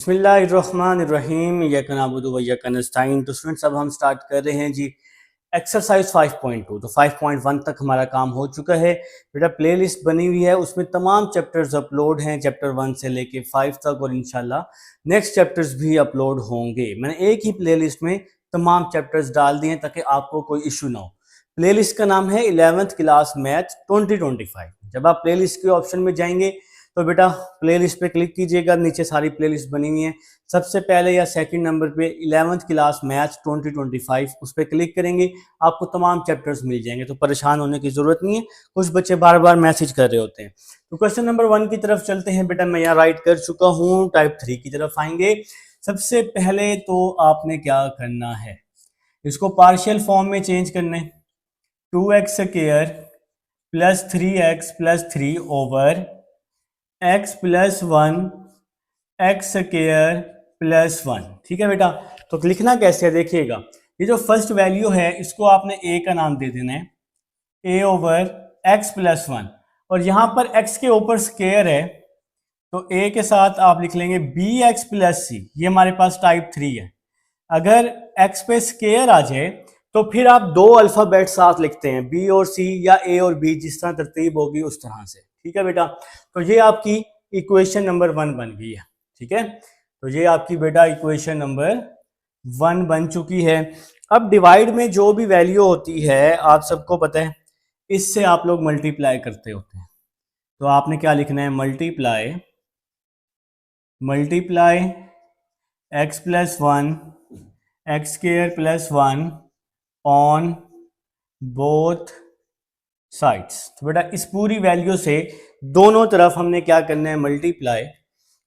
बिस्मिल्लाहिर्रहमानिर्रहीम यक नअबुदु व यक नस्तईन। तो स्टूडेंट्स अब हम स्टार्ट कर रहे हैं जी एक्सरसाइज 5.2। तो 5.1 तक हमारा काम हो चुका है बेटा। प्लेलिस्ट बनी हुई है, उसमें तमाम चैप्टर्स अपलोड हैं, चैप्टर 1 से लेके 5 तक, और इंशाल्लाह नेक्स्ट चैप्टर्स भी अपलोड होंगे। मैंने एक ही प्लेलिस्ट में तमाम चैप्टर्स डाल दिए हैं ताकि आपको कोई इशू ना हो। प्लेलिस्ट का नाम है 11th क्लास मैथ 2025। जब आप प्लेलिस्ट के ऑप्शन में जाएंगे तो बेटा प्लेलिस्ट पे क्लिक कीजिएगा, नीचे सारी प्लेलिस्ट बनी हुई है। सबसे पहले या सेकंड नंबर पे 11th क्लास मैथ्स 2025 उस पर क्लिक करेंगे, आपको तमाम चैप्टर्स मिल जाएंगे। तो परेशान होने की जरूरत नहीं है, कुछ बच्चे बार बार मैसेज कर रहे होते हैं। तो क्वेश्चन नंबर 1 की तरफ चलते हैं बेटा। मैं यहाँ राइट कर चुका हूँ, टाइप 3 की तरफ आएंगे। सबसे पहले तो आपने क्या करना है, इसको पार्शियल फॉर्म में चेंज करना है। 2x square plus 3x plus 3 over x plus 1 x square plus 1। ठीक है बेटा। तो लिखना कैसे है देखिएगा, ये जो फर्स्ट वैल्यू है इसको आपने a का नाम दे देना है, a ओवर x प्लस 1, और यहाँ पर x के ऊपर स्क्वायर है तो a के साथ आप लिख लेंगे bx प्लस c। ये हमारे पास टाइप 3 है। अगर x पे स्क्वायर आ जाए तो फिर आप दो अल्फाबेट साथ लिखते हैं, b और c या a और b, जिस तरह तरतीब होगी उस तरह से। ठीक है बेटा। तो ये आपकी इक्वेशन नंबर 1 बन गई है। ठीक है, तो ये आपकी बेटा इक्वेशन नंबर 1 बन चुकी है। अब डिवाइड में जो भी वैल्यू होती है आप सबको पता है, इससे आप लोग मल्टीप्लाई करते होते हैं। तो आपने क्या लिखना है, multiply x plus 1 x square plus 1 on both sides. तो बेटा इस पूरी वैल्यू से दोनों तरफ हमने क्या करना है, मल्टीप्लाई।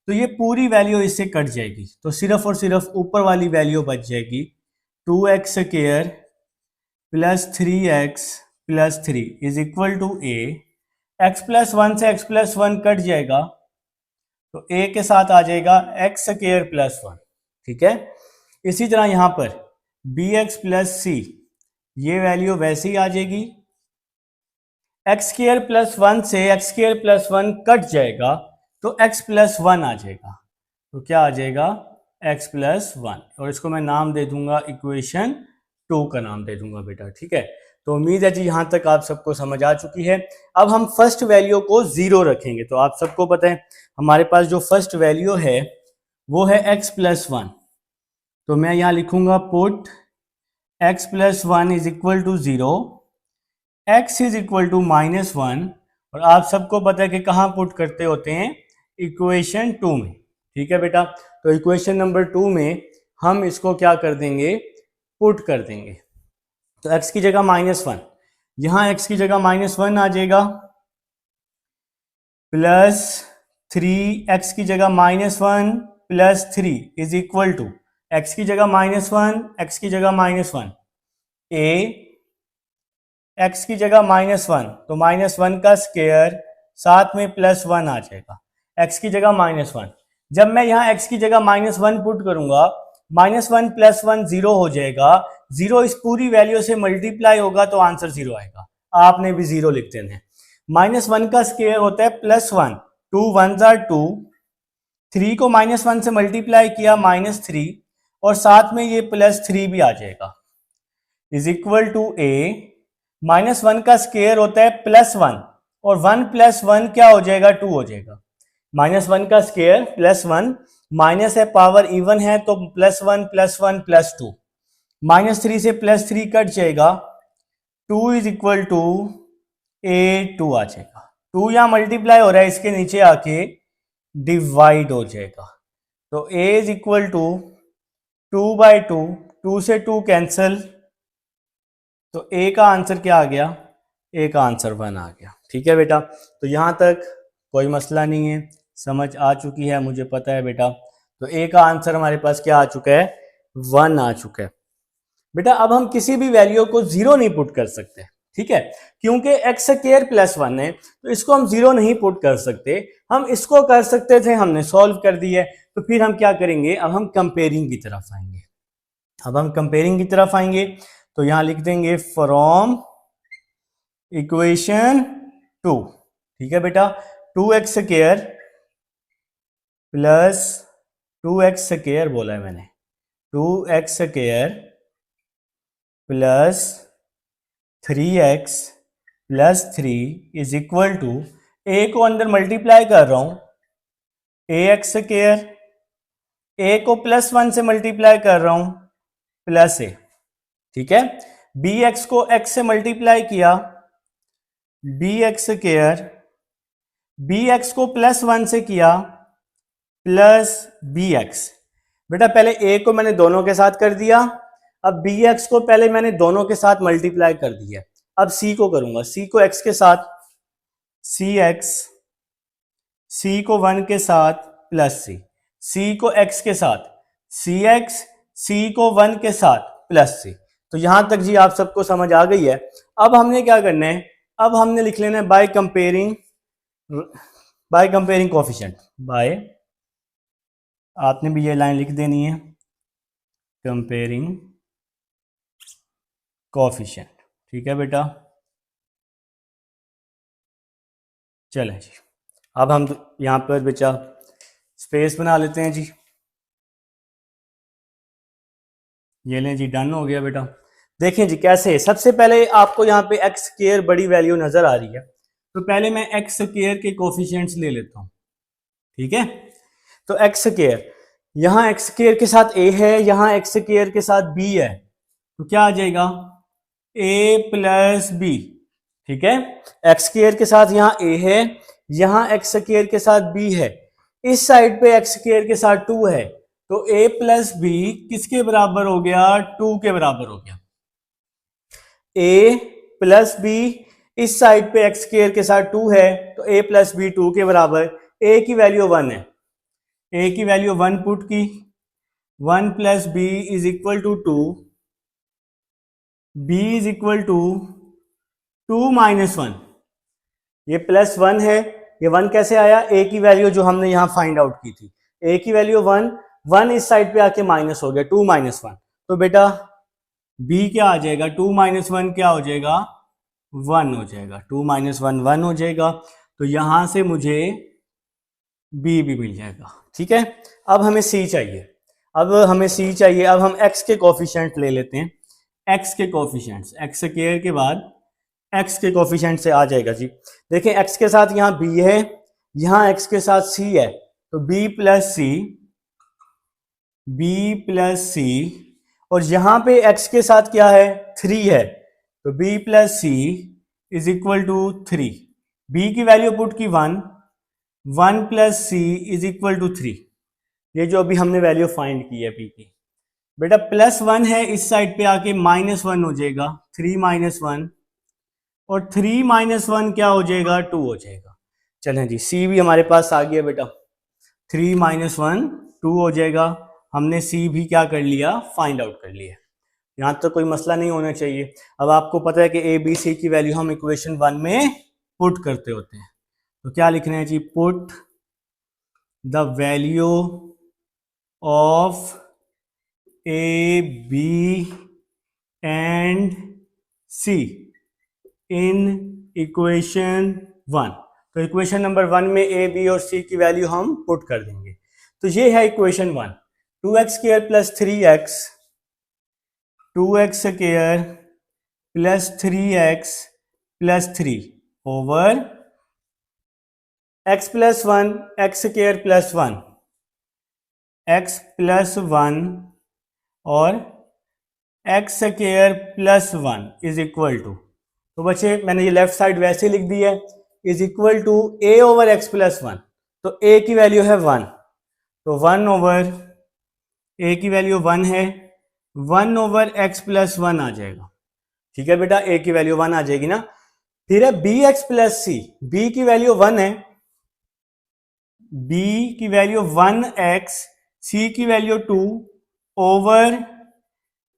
तो ये पूरी वैल्यू इससे कट जाएगी, तो सिर्फ और सिर्फ ऊपर वाली वैल्यू बच जाएगी 2x square plus 3x plus 3 is equal to a। x plus 1 से x प्लस 1 कट जाएगा तो a के साथ आ जाएगा x स्क्वायर प्लस 1। ठीक है, इसी तरह यहां पर bx प्लस c, ये वैल्यू वैसे ही आ जाएगी। एक्स स्क्वायर प्लस 1 से एक्स स्क्वायर प्लस 1 कट जाएगा तो x प्लस 1 आ जाएगा। तो क्या आ जाएगा, x प्लस 1, और इसको मैं नाम दे दूंगा इक्वेशन 2 का नाम दे दूंगा बेटा। ठीक है, तो उम्मीद है जी यहां तक आप सबको समझ आ चुकी है। अब हम फर्स्ट वैल्यू को 0 रखेंगे। तो आप सबको पता है हमारे पास जो फर्स्ट वैल्यू है वो है x प्लस 1। तो मैं यहां लिखूंगा put x plus 1 is equal to 0, x is equal to -1, और आप सबको पता है कि कहाँ पुट करते होते हैं, इक्वेशन 2 में। ठीक है बेटा, तो इक्वेशन नंबर 2 में हम इसको क्या कर देंगे, पुट कर देंगे। तो x की जगह -1, यहाँ x की जगह -1 आ जाएगा, प्लस 3 x की जगह -1 plus 3 is equal to x की जगह -1 x की जगह -1 a, x की जगह -1 तो -1 का स्क्वायर साथ में +1 आ जाएगा, x की जगह -1। जब मैं यहाँ x की जगह -1 पुट करूंगा, -1 प्लस 1 0 हो जाएगा, 0 इस पूरी वैल्यू से मल्टीप्लाई होगा तो आंसर 0 आएगा। आपने भी 0 लिख देना है। -1 का स्क्वायर होता है +1, 2 1 जार 2, 3 को -1 से मल्टीप्लाई किया -3, और साथ में ये +3 भी आ जाएगा, इज इक्वल टू a। -1 का स्क्वायर होता है +1, और 1 प्लस 1 क्या हो जाएगा, 2 हो जाएगा। -1 का स्क्वायर +1, माइनस है पावर इवन है तो +1 प्लस 1 प्लस 2, -3 से +3 कट जाएगा, 2 इज इक्वल टू a2 आ जाएगा। 2 यहाँ मल्टीप्लाई हो रहा है, इसके नीचे आके डिवाइड हो जाएगा। तो a इज इक्वल टू 2/2, 2 से 2 कैंसल, तो a का आंसर क्या आ गया, a का आंसर 1 आ गया। ठीक है बेटा, तो यहाँ तक कोई मसला नहीं है, समझ आ चुकी है, मुझे पता है बेटा। तो a का आंसर हमारे पास क्या आ चुका है, 1 आ चुका है बेटा। अब हम किसी भी वैल्यू को 0 नहीं पुट कर सकते, ठीक है, क्योंकि एक्स स्क्वायर प्लस 1 है तो इसको हम 0 नहीं पुट कर सकते। हम इसको कर सकते थे, हमने सॉल्व कर दी है। तो फिर हम क्या करेंगे, अब हम कंपेयरिंग की तरफ आएंगे। अब हम कंपेयरिंग की तरफ आएंगे तो यहां लिख देंगे फ्रॉम इक्वेशन 2। ठीक है बेटा, 2x स्क्वायर प्लस 2x² बोला है मैंने, 2x² plus 3x plus 3 is equal to, a को अंदर मल्टीप्लाई कर रहा हूं, ax², ए को +1 से मल्टीप्लाई कर रहा हूं, प्लस ए, ठीक है। bx को x से मल्टीप्लाई किया, bx², bx को +1 से किया, प्लस bx। बेटा पहले a को मैंने दोनों के साथ कर दिया, अब bx को पहले मैंने दोनों के साथ मल्टीप्लाई कर दिया, अब c को करूंगा, c को x के साथ, cx, c को 1 के साथ प्लस c को x के साथ, cx, c को 1 के साथ प्लस c। तो यहां तक जी आप सबको समझ आ गई है। अब हमने क्या करना है, अब हमने लिख लेना है बाय कंपेयरिंग कोफिशिएंट, बाय, आपने भी ये लाइन लिख देनी है, कंपेयरिंग कोफिशिएंट, ठीक है बेटा। चलें जी, अब हम यहां पर बच्चा स्पेस बना लेते हैं जी, ये लें जी, डन हो गया बेटा। देखें जी कैसे, सबसे पहले आपको यहाँ पे x² बड़ी वैल्यू नजर आ रही है, तो पहले मैं x² के कोफिशिएंट्स ले लेता हूं, ठीक है। तो x², यहां x² के साथ a है, यहां x² के साथ b है, तो क्या आ जाएगा, a प्लस b, ठीक है। x² के साथ यहां a है, यहां x² के साथ b है, इस साइड पे x² के साथ 2 है, तो a प्लस b किसके बराबर हो गया, 2 के बराबर हो गया। a प्लस b, इस साइड पे x² के साथ 2 है, तो a प्लस b 2 के बराबर, a की वैल्यू 1 है, a की वैल्यू 1 पुट की, 1 plus b is equal to 2, b is equal to 2 minus 1, ये प्लस 1 है, ये 1 कैसे आया, a की वैल्यू जो हमने यहां फाइंड आउट की थी, a की वैल्यू 1, 1 इस साइड पे आके माइनस हो गया, 2 माइनस 1, तो बेटा b क्या आ जाएगा, 2 माइनस 1 क्या हो जाएगा, 1 हो जाएगा, 2 माइनस 1 1 हो जाएगा, तो यहां से मुझे b भी मिल जाएगा, ठीक है। अब हमें c चाहिए, अब हम x के कोफिशिएंट ले लेते हैं, x के कोफिशिएंट्स, x² के बाद x के कोफिशिएंट से आ जाएगा जी। देखें x के साथ यहाँ b है, यहाँ x के साथ c है, तो b प्लस c, और यहां पे x के साथ क्या है, 3 है, तो b plus c is equal to 3, b की वैल्यू पुट की 1, 1 plus c is equal to 3, ये जो अभी हमने वैल्यू फाइंड की है b की। बेटा प्लस 1 है, इस साइड पे आके माइनस 1 हो जाएगा, 3 माइनस 1, और 3 माइनस 1 क्या हो जाएगा, 2 हो जाएगा। चलें जी, c भी हमारे पास आ गया बेटा, 3 माइनस 1 2 हो जाएगा, हमने c भी क्या कर लिया, फाइंड आउट कर लिया, यहां तक कोई मसला नहीं होना चाहिए। अब आपको पता है कि a b c की वैल्यू हम इक्वेशन 1 में पुट करते होते हैं, तो क्या लिखना है जी, put the value of a b and c in equation 1। तो इक्वेशन नंबर 1 में a b और c की वैल्यू हम पुट कर देंगे। तो ये है equation 1, 2x² plus 3x, 2x² plus 3x plus 3 over x plus 1, x² plus 1, x plus 1 और x² plus 1 is equal to, तो बच्चे मैंने ये लेफ्ट साइड वैसे लिख दी है, is equal to a over x plus 1, तो a की वैल्यू है 1, तो 1 ओवर a की वैल्यू 1 है, 1 ओवर x प्लस 1 आ जाएगा, ठीक है बेटा, a की वैल्यू 1 आ जाएगी ना। फिर है bx प्लस c, b की वैल्यू 1 है, b की वैल्यू 1x, c की वैल्यू 2 ओवर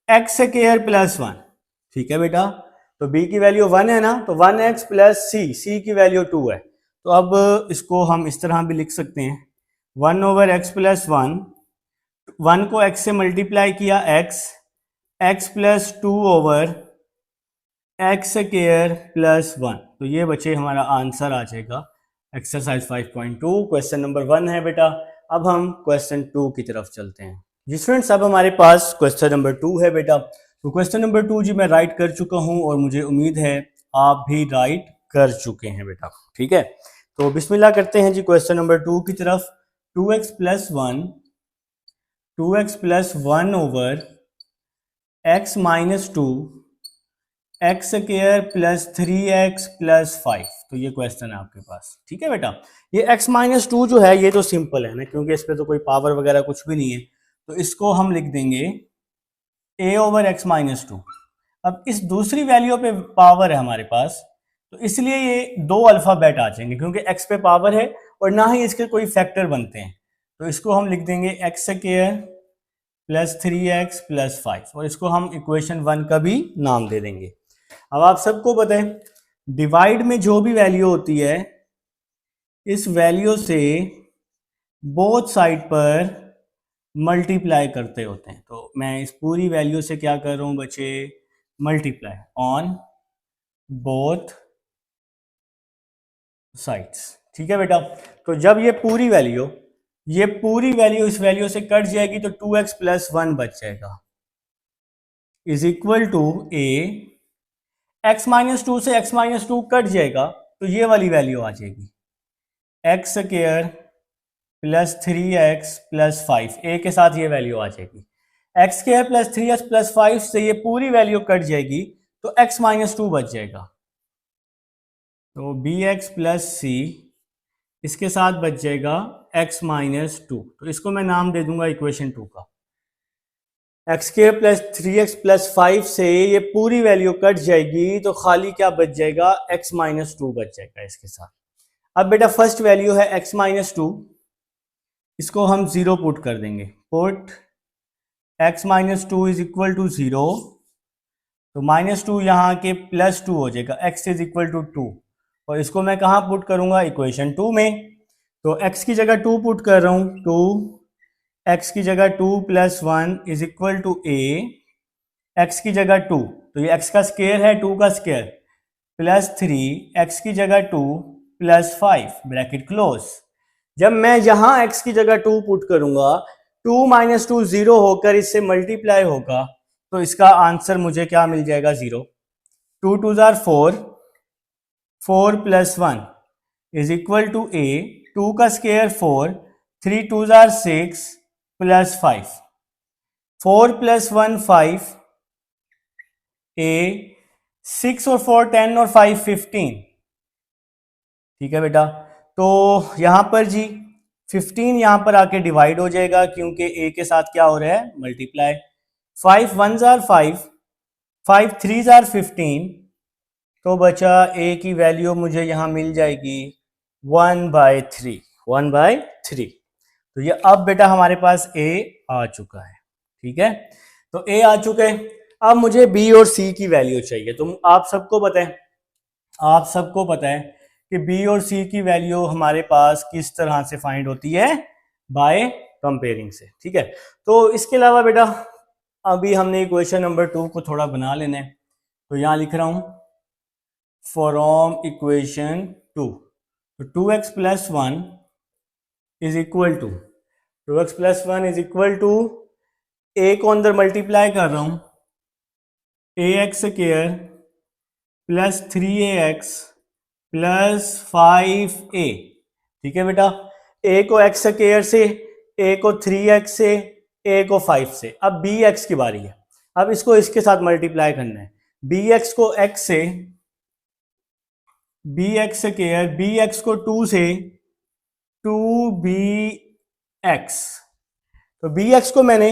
x² प्लस 1, ठीक है बेटा, तो b की वैल्यू 1 है ना, तो 1x प्लस c की वैल्यू 2 है, तो अब इसको हम इस तरह भी लिख सकते हैं, 1 ओवर x प्लस 1, 1 को x से मल्टीप्लाई किया x plus 2 over x² plus 1, तो ये बच्चे हमारा आंसर आ जाएगा एक्सरसाइज 5.2, क्वेश्चन नंबर 1 है बेटा। अब हम क्वेश्चन 2 की तरफ चलते हैं जी स्टूडेंट्स। अब हमारे पास क्वेश्चन नंबर 2 है बेटा। तो क्वेश्चन नंबर 2 जी मैं राइट कर चुका हूं और मुझे उम्मीद है आप भी राइट कर चुके हैं बेटा। ठीक है, तो बिस्मिल्लाह करते हैं जी क्वेश्चन नंबर 2 की तरफ। 2x plus 1 over x minus 2 x square plus 3x plus 5, तो ये क्वेश्चन है आपके पास। ठीक है बेटा, ये x माइनस 2 जो है ये तो सिंपल है ना, क्योंकि इस पे तो कोई पावर वगैरह कुछ भी नहीं है, तो इसको हम लिख देंगे a ओवर x माइनस 2। अब इस दूसरी वैल्यू पे पावर है हमारे पास, तो इसलिए ये दो अल्फाबेट आ जाएंगे, क्योंकि x पे पावर है और ना ही इसके कोई फैक्टर बनते हैं, तो इसको हम लिख देंगे x square plus 3x plus 5, और इसको हम इक्वेशन 1 का भी नाम दे देंगे। अब आप सबको पता है डिवाइड में जो भी वैल्यू होती है, इस वैल्यू से बोथ साइड पर मल्टीप्लाई करते होते हैं, तो मैं इस पूरी वैल्यू से क्या कर रहा हूं बच्चे, मल्टीप्लाई ऑन बोथ साइड्स। ठीक है बेटा, तो जब ये पूरी वैल्यू इस वैल्यू से कट जाएगी तो 2x प्लस 1 बच जाएगा, is equal to A x minus 2 से x माइनस 2 कट जाएगा तो ये वाली वैल्यू आ जाएगी x square plus 3x plus 5, ए के साथ ये वैल्यू आ जाएगी। X square plus 3x plus 5 से ये पूरी वैल्यू कट जाएगी तो x माइनस 2 बच जाएगा, तो bx प्लस सी इसके साथ बच जाएगा x माइनस 2, तो इसको मैं नाम दे दूंगा इक्वेशन 2 का। X square plus 3x plus 5 से ये पूरी वैल्यू कट जाएगी तो खाली क्या बच जाएगा, x माइनस 2 बच जाएगा इसके साथ। अब बेटा फर्स्ट वैल्यू है x माइनस 2, इसको हम 0 पुट कर देंगे, put x minus 2 is equal to 0, तो माइनस 2 यहाँ के प्लस 2 हो जाएगा, x इज इक्वल टू 2, और इसको मैं कहाँ पुट करूंगा, इक्वेशन 2 में। तो x की जगह 2 पुट कर रहा हूँ, 2x की जगह 2 plus 1 is equal to a, x की जगह 2, तो ये x का स्क्वायर है 2 का स्क्वायर, प्लस 3x की जगह 2 प्लस 5 ब्रैकेट क्लोज। जब मैं यहां x की जगह 2 पुट करूंगा, 2 माइनस 2 0 होकर इससे मल्टीप्लाई होगा, तो इसका आंसर मुझे क्या मिल जाएगा, 0। 2 2 जार 4, 4 plus 1 is equal to a, 2 का स्क्वायर 4, 3 2 जार 6 प्लस 5, 4 प्लस 1 5, a 6 और 4 10 और 5 15। ठीक है बेटा, तो यहां पर जी 15 यहां पर आके डिवाइड हो जाएगा, क्योंकि a के साथ क्या हो रहा है, मल्टीप्लाई। 5 1 जार 5, 5 3 जार 15, तो बचा a की वैल्यू मुझे यहां मिल जाएगी 1/3, 1/3। तो ये अब बेटा हमारे पास a आ चुका है। ठीक है, तो a आ चुका है, अब मुझे b और c की वैल्यू चाहिए। तो आप सबको पता है कि b और c की वैल्यू हमारे पास किस तरह से फाइंड होती है, बाय कंपेयरिंग से। ठीक है, तो इसके अलावा बेटा अभी हमने इक्वेशन नंबर 2 को थोड़ा बना लेना है, तो यहां लिख रहा हूं फ्रॉम इक्वेशन 2, तो 2x plus 1 is equal to, 2x plus 1 is equal to, a को अंदर मल्टीप्लाई कर रहा हूं, ax square plus 3ax plus 5a। ठीक है बेटा, a को x स्क्वायर से, a को 3x से, a को 5 से। अब bx की बारी है, अब इसको इसके साथ मल्टीप्लाई करना है, bx को x से, bx स्क्वायर, bx को 2 से, 2bx, तो bx को मैंने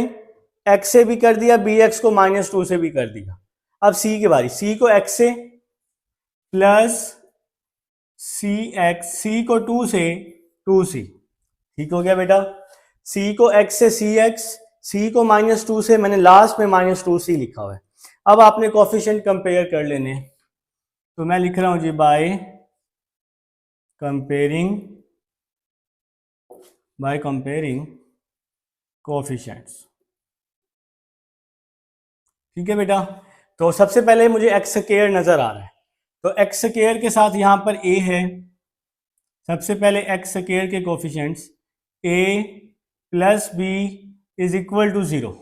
x से भी कर दिया, bx को माइनस 2 से भी कर दिया। अब c की बारी, c को x से प्लस cx, c को 2 से 2c। ठीक हो गया बेटा, c को x से cx, c को माइनस 2 से, मैंने लास्ट में माइनस 2c लिखा हुआ है। अब आपने कोफिशिएंट कंपेयर कर लेने, तो मैं लिख रहा हूं जी बाय कंपेयरिंग कोफिशिएंट्स। ठीक है बेटा, तो सबसे पहले मुझे एक्स स्क्वायर नजर आ रहा है, तो एक्स स्क्वायर के साथ यहां पर a है, सबसे पहले एक्स स्क्वायर के coefficients A plus B is equal to 0।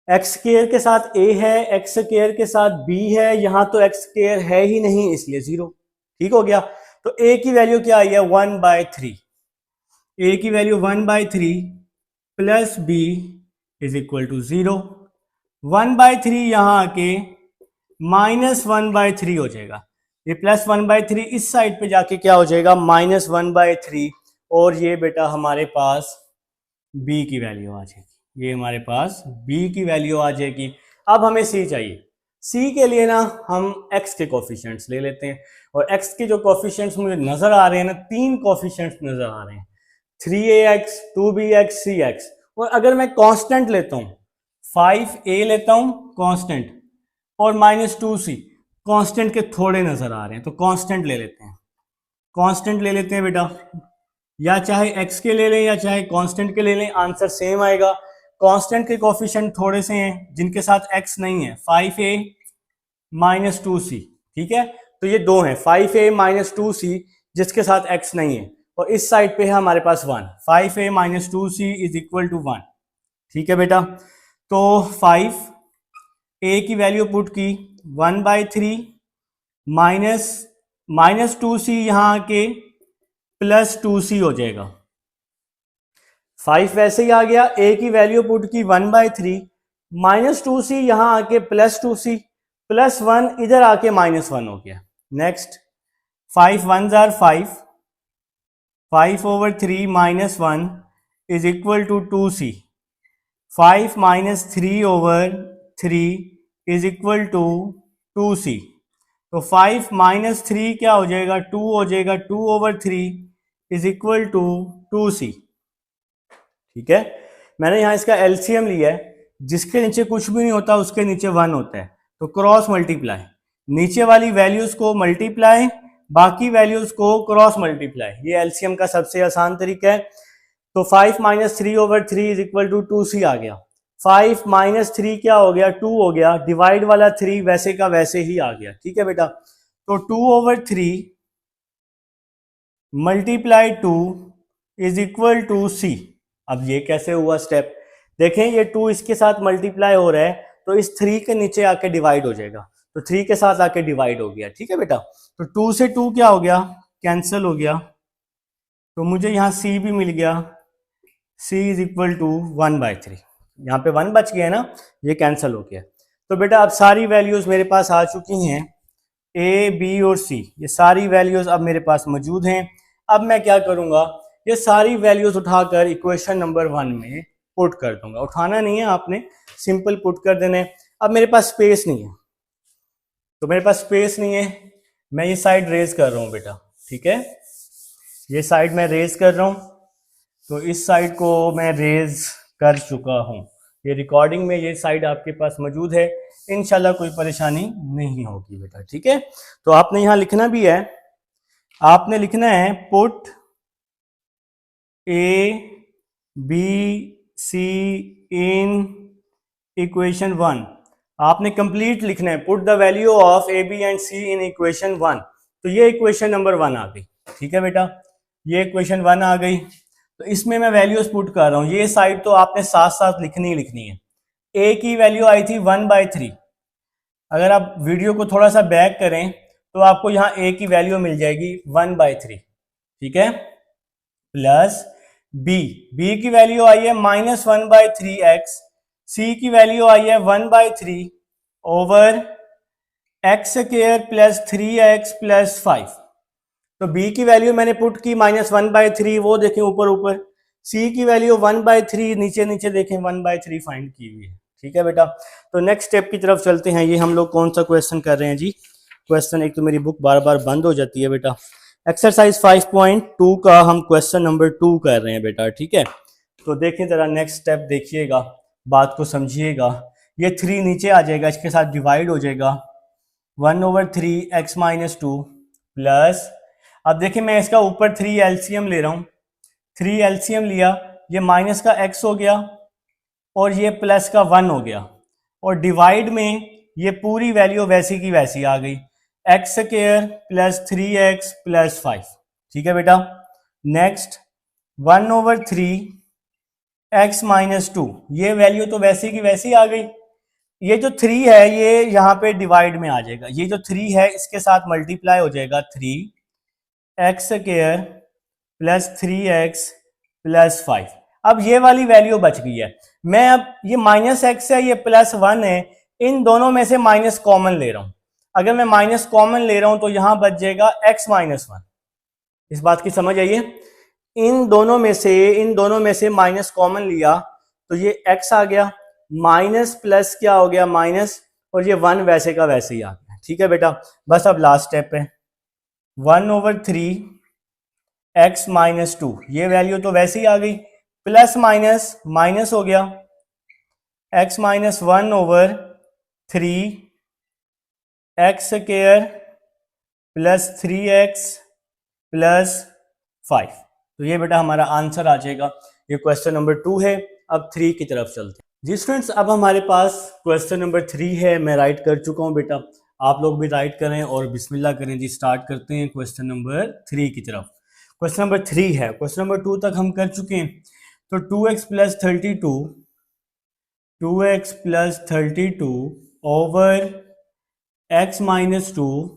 X square के साथ ए है, एक्स स्क्वायर के साथ बी है, यहां तो एक्स स्क्वायर है ही नहीं इसलिए 0। ठीक हो गया। तो ए की वैल्यू क्या आई है 1/3। ए की value 1/3 plus B is equal to 0। 1/3 यहां आके -1/3 हो जाएगा। ये +1/3 इस साइड पे जाके क्या हो जाएगा -1/3, और ये बेटा हमारे पास b की वैल्यू आ जाएगी। ये हमारे पास b की वैल्यू आ जाएगी। अब हमें c चाहिए। c के लिए ना हम x के कोफिशिएंट्स ले लेते हैं, और x के जो कोफिशिएंट्स मुझे नजर आ रहे हैं ना, 3 कोफिशिएंट्स नजर आ रहे हैं, 3ax 2bx cx। और अगर मैं कांस्टेंट लेता हूं 5a लेता हूं कांस्टेंट, और -2c कांस्टेंट के थोड़े नजर आ रहे हैं, तो कांस्टेंट ले लेते हैं। कांस्टेंट ले लेते हैं बेटा, या चाहे x के ले लें या चाहे कांस्टेंट के ले लें, आंसर सेम आएगा। कांस्टेंट के कोफिशिएंट थोड़े से हैं जिनके साथ x नहीं है, 5a -2c। ठीक है, तो ये दो हैं, 5a -2c जिसके साथ x नहीं है, और इस साइड पे है हमारे पास 1। 5a -2c is equal to 1। ठीक है बेटा, तो 5a की वैल्यू पुट की 1/3 -2c यहां के +2c हो जाएगा। 5 वैसे ही आ गया, a की वैल्यू पुट की 1/3 -2c यहां आके +2c, +1 इधर आके -1 हो गया। Next 5 1s are 5, 5/3 -1 is equal to 2c। 5 -3/3 is equal to 2c। तो 5 -3 क्या हो जाएगा 2 हो जाएगा, 2/3 इज इक्वल टू 2c। ठीक है, मैंने यहां इसका एलसीएम लिया है, जिसके नीचे कुछ भी नहीं होता उसके नीचे 1 होता है, तो क्रॉस मल्टीप्लाई, नीचे वाली वैल्यूज को मल्टीप्लाई, बाकी वैल्यूज को क्रॉस मल्टीप्लाई, ये एलसीएम का सबसे आसान तरीका है। तो 5 -3/3 इज इक्वल टू 2c आ गया। 5 -3 क्या हो गया 2 हो गया, डिवाइड वाला 3 वैसे का वैसे ही आ गया। ठीक है बेटा, तो 2/3 multiply 2 is equal to c। अब ये कैसे हुआ स्टेप, देखें ये 2 इसके साथ मल्टीप्लाई हो रहा है, तो इस 3 के नीचे आके डिवाइड हो जाएगा, तो 3 के साथ आके डिवाइड हो गया। ठीक है बेटा, तो 2 से 2 क्या हो गया कैंसिल हो गया, तो मुझे यहाँ c भी मिल गया, c इज इक्वल टू 1/3। यहाँ पे 1 बच गया ना, ये कैंसिल हो गया। तो बेटा अब सारी वैल्यूज मेरे पास आ चुकी हैं, a b और c, ये सारी वैल्यूज अब मेरे पास मौजूद हैं। अब मैं क्या करूंगा, ये सारी वैल्यूज उठाकर इक्वेशन नंबर 1 में पुट कर दूंगा। उठाना नहीं है आपने, सिंपल पुट कर देना है। अब मेरे पास स्पेस नहीं है, तो मेरे पास स्पेस नहीं है, मैं ये साइड रेज कर रहा हूँ बेटा। ठीक है, ये साइड मैं रेज कर रहा हूँ, तो इस साइड को मैं रेज कर चुका हूँ। ये रिकॉर्डिंग में ये साइड आपके पास मौजूद है, इंशाल्लाह कोई परेशानी नहीं होगी बेटा। ठीक है, तो आपने यहाँ लिखना भी है, आपने लिखना है put a b c in equation 1। आपने कंप्लीट लिखना है, put the value of a b and c in equation 1। तो ये इक्वेशन नंबर 1 आ गई। ठीक है बेटा, ये इक्वेशन 1 आ गई, तो इसमें मैं वैल्यूज पुट कर रहा हूँ। ये साइड तो आपने साथ साथ लिखनी ही लिखनी है। a की वैल्यू आई थी 1/3, अगर आप वीडियो को थोड़ा सा बैक करें तो आपको यहाँ a की वैल्यू मिल जाएगी 1/3। ठीक है, प्लस b की वैल्यू आई है -1/3x, c की वैल्यू आई है 1/3 over x² plus 3x plus 5। तो b की वैल्यू मैंने पुट की -1/3, वो देखें ऊपर ऊपर, c की वैल्यू 1/3 नीचे नीचे देखें 1/3 फाइंड की हुई है। ठीक है बेटा, तो नेक्स्ट स्टेप की तरफ चलते हैं। ये हम लोग कौन सा क्वेश्चन कर रहे हैं जी, क्वेश्चन, एक तो मेरी बुक बार बार बंद हो जाती है बेटा, एक्सरसाइज 5.2 का हम क्वेश्चन नंबर 2 कर रहे हैं बेटा। ठीक है, तो देखें जरा नेक्स्ट स्टेप देखिएगा, बात को समझिएगा। ये 3 नीचे आ जाएगा, इसके साथ डिवाइड हो जाएगा, 1/3 x - 2 प्लस, अब देखिए मैं इसका ऊपर 3 एलसीएम ले रहा हूँ, 3 एलसीएम लिया, ये माइनस का x हो गया और ये प्लस का 1 हो गया, और डिवाइड में ये पूरी वैल्यू वैसी की वैसी आ गई, x² प्लस 3x प्लस 5। ठीक है बेटा, नेक्स्ट 1/3 x-2, ये वैल्यू तो वैसे की वैसी आ गई। ये जो 3 है ये यहाँ पे डिवाइड में आ जाएगा, ये जो 3 है इसके साथ मल्टीप्लाई हो जाएगा, 3x² प्लस 3x+5। अब ये वाली वैल्यू बच गई है। मैं अब ये -x है, ये +1 है, इन दोनों में से माइनस कॉमन ले रहा हूं। अगर मैं माइनस कॉमन ले रहा हूं तो यहां बच जाएगा x-1। इस बात की समझ आइए, इन दोनों में से माइनस कॉमन लिया तो ये x आ गया, माइनस प्लस क्या हो गया माइनस, और ये 1 वैसे का वैसे ही आ गया। ठीक है बेटा, बस अब लास्ट स्टेप है, 1/3 x-2, ये वैल्यू तो वैसे ही आ गई, प्लस माइनस माइनस हो गया, x-1/3 x² + 3x+5। तो ये बेटा हमारा आंसर आ जाएगा। ये क्वेश्चन नंबर 2 है। अब 3 की तरफ चलते हैं जी स्टूडेंट्स। अब हमारे पास क्वेश्चन नंबर 3 है, मैं राइट कर चुका हूँ बेटा, आप लोग भी राइट करें और बिस्मिल्लाह करें जी। स्टार्ट करते हैं क्वेश्चन नंबर 3 की तरफ। क्वेश्चन नंबर 3 है, क्वेश्चन नंबर 2 तक हम कर चुके हैं। तो 2x + 32 over x-2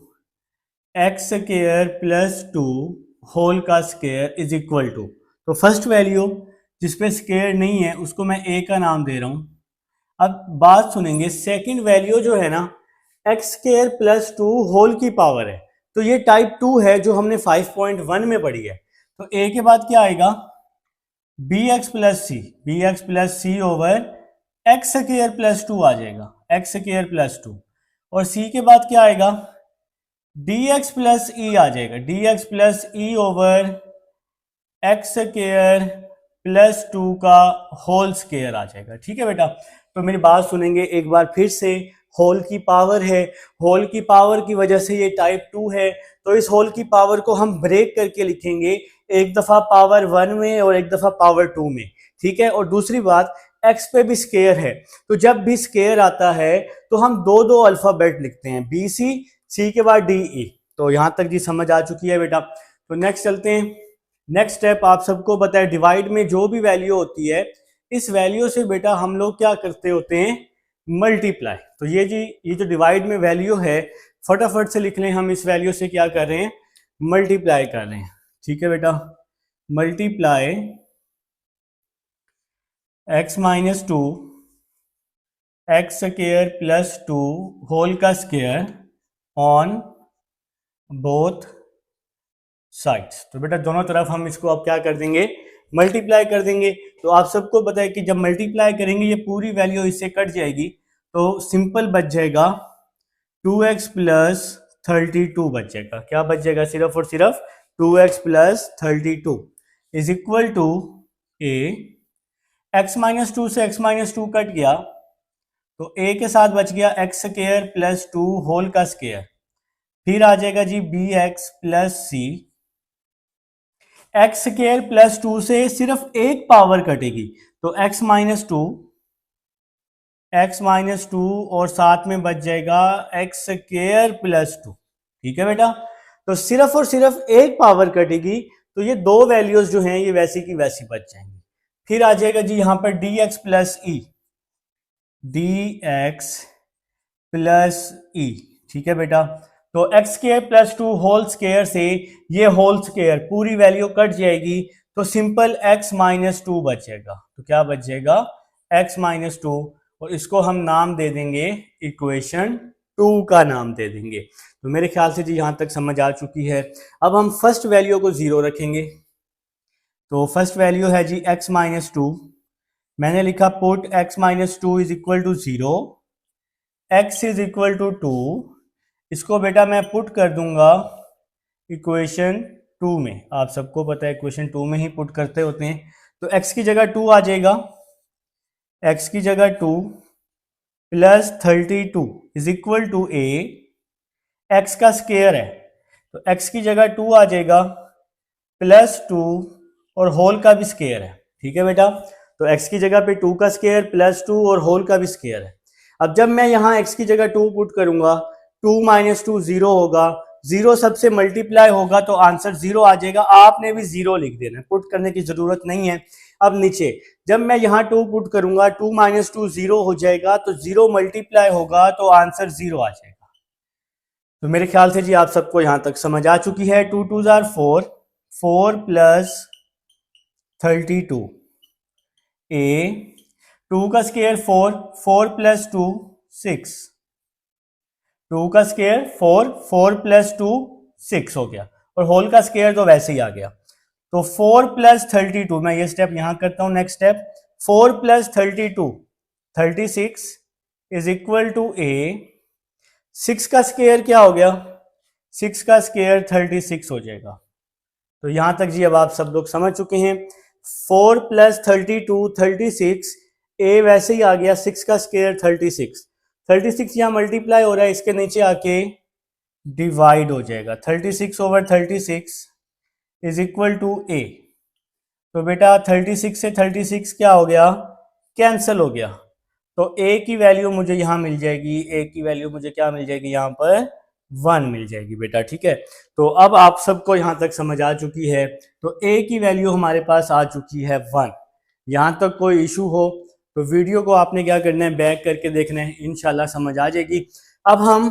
x² + 2 whole का स्क्वायर इज इक्वल टू, तो फर्स्ट वैल्यू जिसपे स्क्वायर नहीं है उसको मैं a का नाम दे रहा हूं। अब बात सुनेंगे, सेकंड वैल्यू जो है ना x² + 2 होल की पावर है, तो ये टाइप 2 है जो हमने 5.1 में पढ़ी है। तो a के बाद क्या आएगा, bx + c ओवर x² + 2 आ जाएगा, x² + 2, और c के बाद क्या आएगा, dx + e आ जाएगा, dx + e ओवर x² + 2 का होल स्क्वायर आ जाएगा। ठीक है बेटा, तो मेरी बात सुनेंगे एक बार फिर से। होल की पावर है, होल की पावर की वजह से ये टाइप 2 है, तो इस होल की पावर को हम ब्रेक करके लिखेंगे, एक दफा पावर 1 में और एक दफा पावर 2 में। ठीक है, और दूसरी बात x पे भी स्क्वायर है, तो जब भी स्क्वायर आता है तो हम दो दो अल्फाबेट लिखते हैं, BC, C के बाद DE। तो यहां तक जी समझ आ चुकी है बेटा। तो नेक्स्ट चलते हैं। नेक्स्ट स्टेप आप सबको पता है, डिवाइड में जो भी वैल्यू होती है इस वैल्यू से बेटा हम लोग क्या करते होते हैं, मल्टीप्लाई। तो ये जी, ये जो डिवाइड में वैल्यू है फटाफट से लिख लें, हम इस वैल्यू से क्या कर रहे हैं, मल्टीप्लाई कर रहे हैं। ठीक है बेटा, मल्टीप्लाई x-2 x² + 2 होल का स्क्वायर ऑन बोथ साइड्स। तो बेटा दोनों तरफ हम इसको अब क्या कर देंगे, मल्टीप्लाई कर देंगे। तो आप सबको पता है कि जब मल्टीप्लाई करेंगे ये पूरी वैल्यू इससे कट जाएगी, तो सिंपल बच जाएगा 2x + 32 बच जाएगा। क्या बच जाएगा, सिर्फ और सिर्फ 2x + 32 is equal to a। x-2 से x-2 कट गया तो a के साथ बच गया x² + 2 होल का स्क्वायर, फिर आ जाएगा जी bx + c। x² + 2 से सिर्फ एक पावर कटेगी, तो x-2 और साथ में बच जाएगा x² + 2। ठीक है बेटा, तो सिर्फ और सिर्फ एक पावर कटेगी, तो ये दो वैल्यूज जो हैं ये वैसी की वैसी बच जाएंगी। फिर आ जाएगा जी यहां पर dx + e। ठीक है बेटा, तो x² + 2 होल स्क्वायर से ये होल स्क्वायर पूरी वैल्यू कट जाएगी, तो सिंपल x-2 बच जाएगा। तो क्या बच जाएगा, x-2, और इसको हम नाम दे देंगे, इक्वेशन 2 का नाम दे देंगे। तो मेरे ख्याल से जी यहां तक समझ आ चुकी है। अब हम फर्स्ट वैल्यू को 0 रखेंगे। तो फर्स्ट वैल्यू है जी x-2, मैंने लिखा put x-2 is equal to 0, x is equal to 2। इसको बेटा मैं पुट कर दूंगा इक्वेशन 2 में, आप सबको पता है इक्वेशन 2 में ही पुट करते होते हैं। तो x की जगह 2 आ जाएगा, x की जगह 2 + 32 is equal to a, x का स्क्वायर है तो x की जगह 2 आ जाएगा +2 और होल का भी स्क्वायर है। ठीक है बेटा, तो x की जगह पे 2 का स्क्वायर +2 और होल का भी स्क्वायर है। अब जब मैं यहाँ x की जगह 2 पुट करूंगा, 2 - 2 0 होगा, जीरो सबसे मल्टीप्लाई होगा तो आंसर जीरो आ जाएगा, आपने भी जीरो लिख देना है, पुट करने की जरूरत नहीं है। अब नीचे जब मैं यहाँ 2 पुट करूंगा 2 - 2 जीरो हो जाएगा, तो जीरो मल्टीप्लाई होगा तो आंसर जीरो आ जाएगा। तो मेरे ख्याल से जी आप सबको यहां तक समझ आ चुकी है। 2 2 जार 4, 4 + 32 ए, 2 का स्क्वायर 4, 4 + 2 6, 2 का स्क्वायर 4, 4 + 2 6 हो गया, और होल का स्क्वायर तो वैसे ही आ गया। तो 4 + 32, मैं ये स्टेप यहां करता हूं। Next step 4 + 32 36 is equal to a. 6 का स्क्वायर क्या हो गया, 6 का स्क्वायर 36 हो जाएगा। तो यहां तक जी अब आप सब लोग समझ चुके हैं। 4 + 32 36, ए वैसे ही आ गया, 6 का स्क्वायर 36, 36 यहां मल्टीप्लाई हो रहा है, इसके नीचे आके डिवाइड हो जाएगा। 36/36 इज इक्वल टू ए। तो बेटा 36 से 36 क्या हो गया, कैंसिल हो गया। तो ए की वैल्यू मुझे यहां मिल जाएगी, ए की वैल्यू मुझे क्या मिल जाएगी, यहां पर 1 मिल जाएगी बेटा, ठीक है। तो अब आप सबको यहां तक समझ आ चुकी है। तो ए की वैल्यू हमारे पास आ चुकी है 1। यहां तक कोई इशू हो तो वीडियो को आपने क्या करना है, बैक करके देखना है, इंशाल्लाह समझ आ जाएगी। अब हम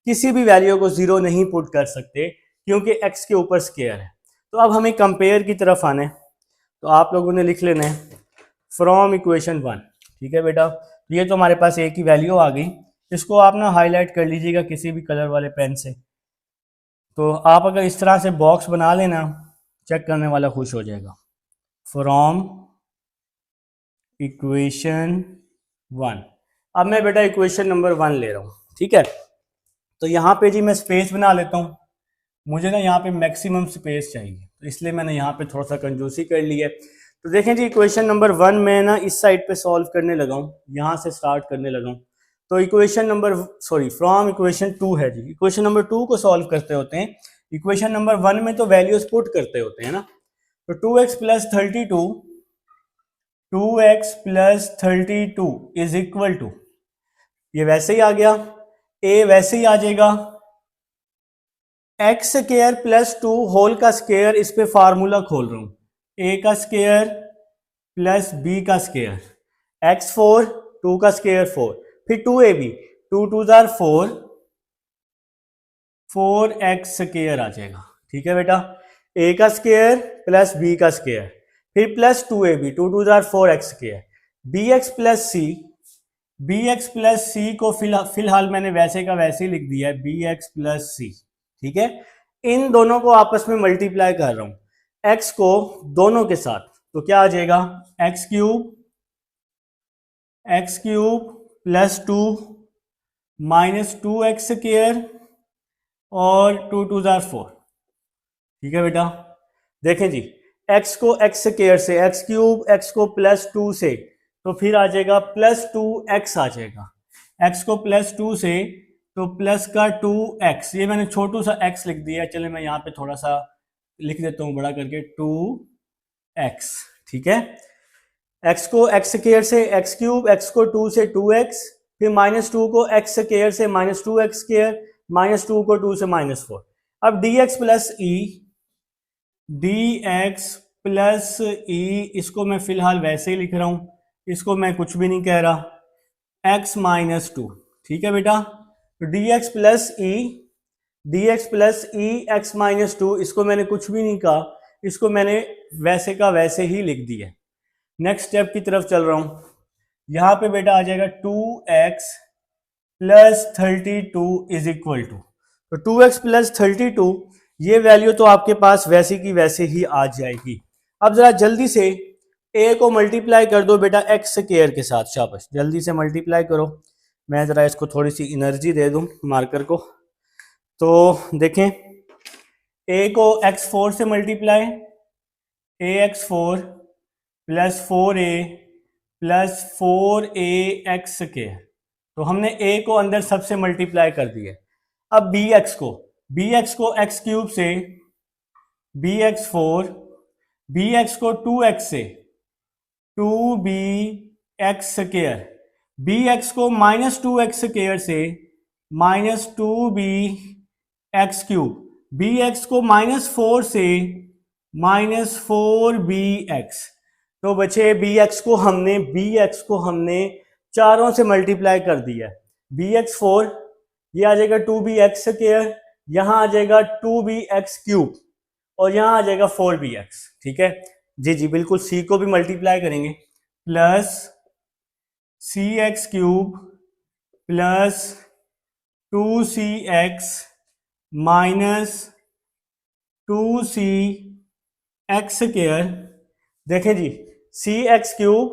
किसी भी वैल्यू को जीरो नहीं पुट कर सकते क्योंकि एक्स के ऊपर स्क्वायर है। तो अब हमें कंपेयर की तरफ आना है। तो आप लोगों ने लिख लेना है फ्रॉम इक्वेशन 1, ठीक है बेटा। ये तो हमारे पास ए की वैल्यू आ गई, इसको आप ना हाईलाइट कर लीजिएगा किसी भी कलर वाले पेन से। तो आप अगर इस तरह से बॉक्स बना लेना, चेक करने वाला खुश हो जाएगा। फ्रॉम इक्वेशन 1, अब मैं बेटा इक्वेशन नंबर 1 ले रहा हूँ, ठीक है। तो यहाँ पे जी मैं स्पेस बना लेता हूँ, मुझे ना यहाँ पे मैक्सिमम स्पेस चाहिए, तो इसलिए मैंने यहाँ पे थोड़ा सा कंजूसी कर ली है। तो देखें जी इक्वेशन नंबर 1 में ना इस साइड पे सॉल्व करने लगा हूँ, यहाँ से स्टार्ट करने लगा हूँ। तो इक्वेशन नंबर फ्रॉम इक्वेशन 2 है जी। इक्वेशन नंबर 2 को सॉल्व करते होते हैं, इक्वेशन नंबर 1 में तो वैल्यूज पुट करते होते हैं ना। तो 2x + 32, 2x + 32 is equal to, ये वैसे ही आ गया, ए वैसे ही आ जाएगा, एक्स स्क्वायर प्लस 2 होल का स्क्वायर, इस पे फार्मूला खोल रहा हूं, ए का स्क्वायर प्लस बी का स्क्वायर, x4, 2 का स्क्वायर 4, फिर 2ab, 2 2 जार 4, 4x स्क्वायर आ जाएगा, ठीक है बेटा। ए का स्क्वायर प्लस बी का स्क्वायर, फिर प्लस 2ab, 2 2 जार 4x square, bx plus c, bx plus c को फिलहाल मैंने वैसे का वैसे ही लिख दिया है, bx प्लस सी, ठीक है। इन दोनों को आपस में मल्टीप्लाई कर रहा हूं, x को दोनों के साथ, तो क्या आ जाएगा, x cube plus 2 minus 2x square और 2 2 जार 4, ठीक है बेटा। देखें जी, x को x स्क्वायर से, x क्यूब, x को प्लस 2 से, तो फिर आ जाएगा प्लस 2x आ जाएगा, x को प्लस 2 से तो प्लस का 2x, ये मैंने छोटू सा x लिख दिया है, चले मैं यहाँ पे थोड़ा सा लिख देता हूँ बड़ा करके, 2x, ठीक है। x को x स्क्वायर से x क्यूब, x को 2 से 2x, फिर माइनस 2 को x स्क्वायर से माइनस 2x स्क्वायर, माइनस 2 को 2 से -4। अब dx प्लस e, इसको मैं फिलहाल वैसे ही लिख रहा हूं, इसको मैं कुछ भी नहीं कह रहा, x माइनस 2, ठीक है बेटा। तो dx प्लस ई x माइनस 2, इसको मैंने कुछ भी नहीं कहा, इसको मैंने वैसे का वैसे ही लिख दिया। नेक्स्ट स्टेप की तरफ चल रहा हूं, यहां पे बेटा आ जाएगा 2x plus 32 is equal to, तो 2x प्लस 32, ये वैल्यू तो आपके पास वैसे की वैसे ही आ जाएगी। अब जरा जल्दी से a को मल्टीप्लाई कर दो बेटा x स्क्वायर के साथ, शाबाश, जल्दी से मल्टीप्लाई करो। मैं जरा इसको थोड़ी सी एनर्जी दे दूं मार्कर को। तो देखें, a को x4 से multiply, ax4 plus 4a plus 4ax square, तो हमने a को अंदर सबसे मल्टीप्लाई कर दिया। अब bx को x क्यूब से, bx4, bx को 2x से 2bx स्क्वायर, bx को माइनस 2x स्क्वायर से minus 2b X cube, B X को -4 से -4bx, तो बचे बी एक्स को हमने चारों से मल्टीप्लाई कर दिया। बी एक्स 4, ये आ जाएगा 2bx², यहाँ आ जाएगा 2bx³ और यहाँ आ जाएगा 4bx। ठीक है जी जी बिल्कुल, सी को भी मल्टीप्लाई करेंगे, plus cx³ plus 2cx minus 2cx²। देखें जी, cx³,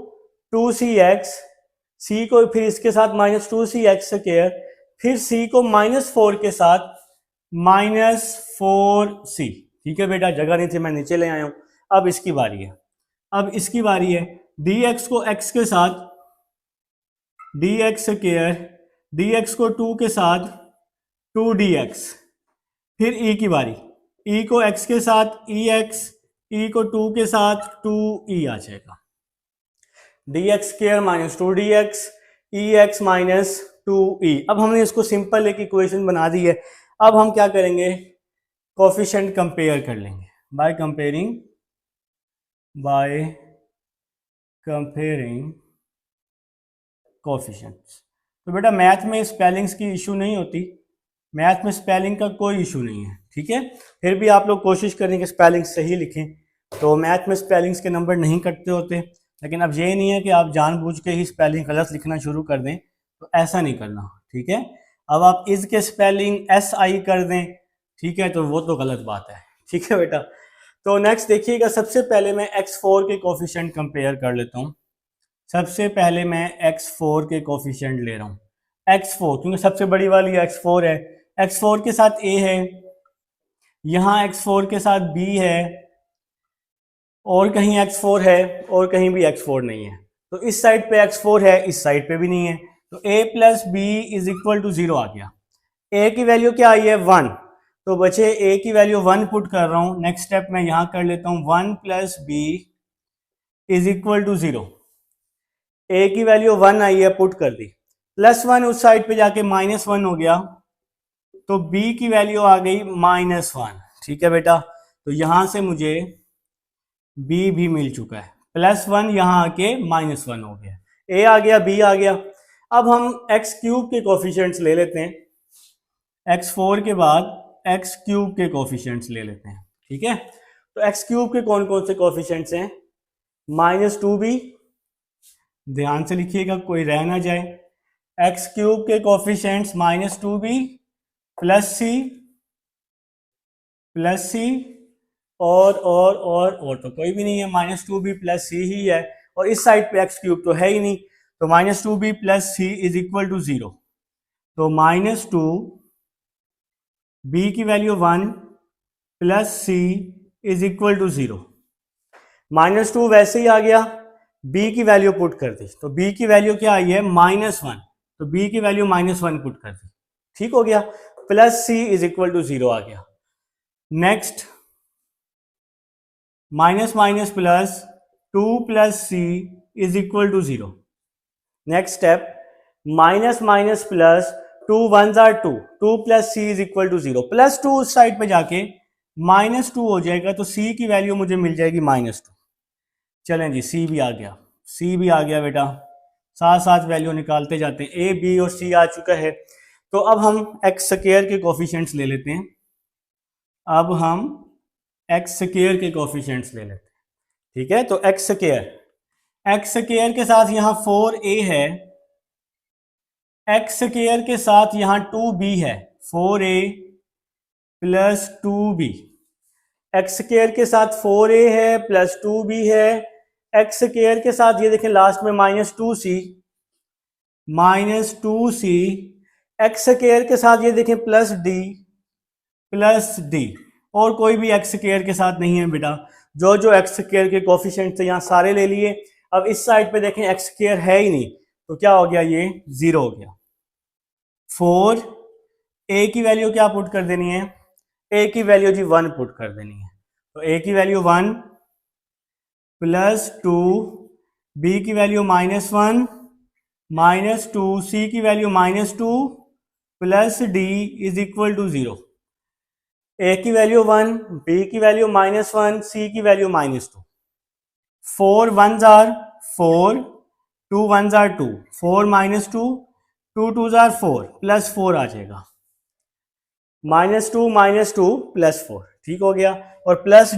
2cx, c को फिर इसके साथ -2cx², फिर c को -4 के साथ -4c। ठीक है बेटा, जगह नहीं थी मैं नीचे ले आया हूं। अब इसकी बारी है, dx को x के साथ dx², dx को 2 के साथ 2dx, फिर e की बारी, e को x के साथ ex, e को 2 के साथ 2e आ जाएगा, dx² minus 2dx, ex minus 2e। अब हमने इसको सिंपल एक इक्वेशन बना दी है। अब हम क्या करेंगे, कोफिशिएंट कंपेयर कर लेंगे बाय कंपेयरिंग कोफिशिएंट्स। तो बेटा मैथ में स्पेलिंग्स की इशू नहीं होती, मैथ में स्पेलिंग का कोई इशू नहीं है। ठीक है, फिर भी आप लोग कोशिश करें कि स्पेलिंग सही लिखें, तो मैथ में स्पेलिंग्स के नंबर नहीं कटते होते। लेकिन अब ये नहीं है कि आप जानबूझ के ही स्पेलिंग गलत लिखना शुरू कर दें, तो ऐसा नहीं करना। ठीक है, अब आप इज के स्पेलिंग SI कर दें, ठीक है, तो वो तो गलत बात है। ठीक है बेटा, तो नेक्स्ट देखिएगा, सबसे पहले मैं x4 के कोफिशिएंट कंपेयर कर लेता हूँ। सबसे पहले मैं x4 के कोफिशिएंट ले रहा हूँ, x4 क्योंकि सबसे बड़ी वाली x4 है, x4 के साथ a है, यहाँ x4 के साथ b है, और कहीं x4 है और कहीं भी x4 नहीं है। तो इस साइड पे x4 है, इस साइड पे भी नहीं है, तो a + b = 0 आ गया। a की वैल्यू क्या आई है 1, तो बचे a की वैल्यू 1 पुट कर रहा हूं। नेक्स्ट स्टेप मैं यहां कर लेता हूं, 1 + b = 0। a की वैल्यू 1 आई है, पुट कर दी, +1 उस साइड पे जाके -1 हो गया, तो b की वैल्यू आ गई -1। ठीक है बेटा, तो यहां से मुझे b भी मिल चुका है, +1 यहां आके -1 हो गया, a आ गया, b आ गया। अब हम x³ के कोफिशिएंट्स ले लेते हैं, x4 के बाद x³ के कोफिशिएंट्स ले लेते हैं। ठीक है, तो x³ के कौन कौन से कोफिशिएंट्स हैं, -2b, ध्यान से लिखिएगा कोई रह ना जाए, x³ के कोफिशिएंट्स -2b प्लस सी और तो कोई भी नहीं है, -2b + c ही है, और इस साइड पे x³ तो है ही नहीं, तो -2b + c = 0। तो -2b की वैल्यू 1 + c = 0। -2 वैसे ही आ गया, b की वैल्यू पुट कर दी, तो b की वैल्यू क्या आई है -1, तो b की वैल्यू -1 पुट कर दी, ठीक हो गया, +c = 0 आ गया। Next -+ 2 + c = 0। Next step, -+ 2 1s are 2, 2 + c = 0, +2 उस साइड पे जाके -2 हो जाएगा, तो c की वैल्यू मुझे मिल जाएगी -2। चलें जी, c भी आ गया बेटा, साथ साथ वैल्यू निकालते जाते हैं, a b और c आ चुका है। तो अब हम x² के कोफिशिएंट्स ले लेते हैं, ठीक है, तो x² के साथ यहाँ 4a है, x² के साथ यहाँ 2b है, 4a + 2b, x² के साथ 4a है + 2b है, x² के साथ ये देखें लास्ट में -2c, x² के साथ ये देखें +d, और कोई भी x² के साथ नहीं है बेटा, जो x² के कोफिशिएंट थे यहाँ सारे ले लिए। अब इस साइड पे देखें x² है ही नहीं, तो क्या हो गया, ये 0 हो गया। 4 a की वैल्यू क्या पुट कर देनी है, a की वैल्यू जी 1 पुट कर देनी है, तो a की वैल्यू 1 + 2, b की वैल्यू -1 -2, c की वैल्यू -2 + d = 0। ए की वैल्यू 1, बी की वैल्यू -1, सी की value -2। 4 1s are 4, 2 1s are 2, 4 -2, 2 2s are 4, +4 आ जाएगा, -2 -2 +4, ठीक हो गया। और plus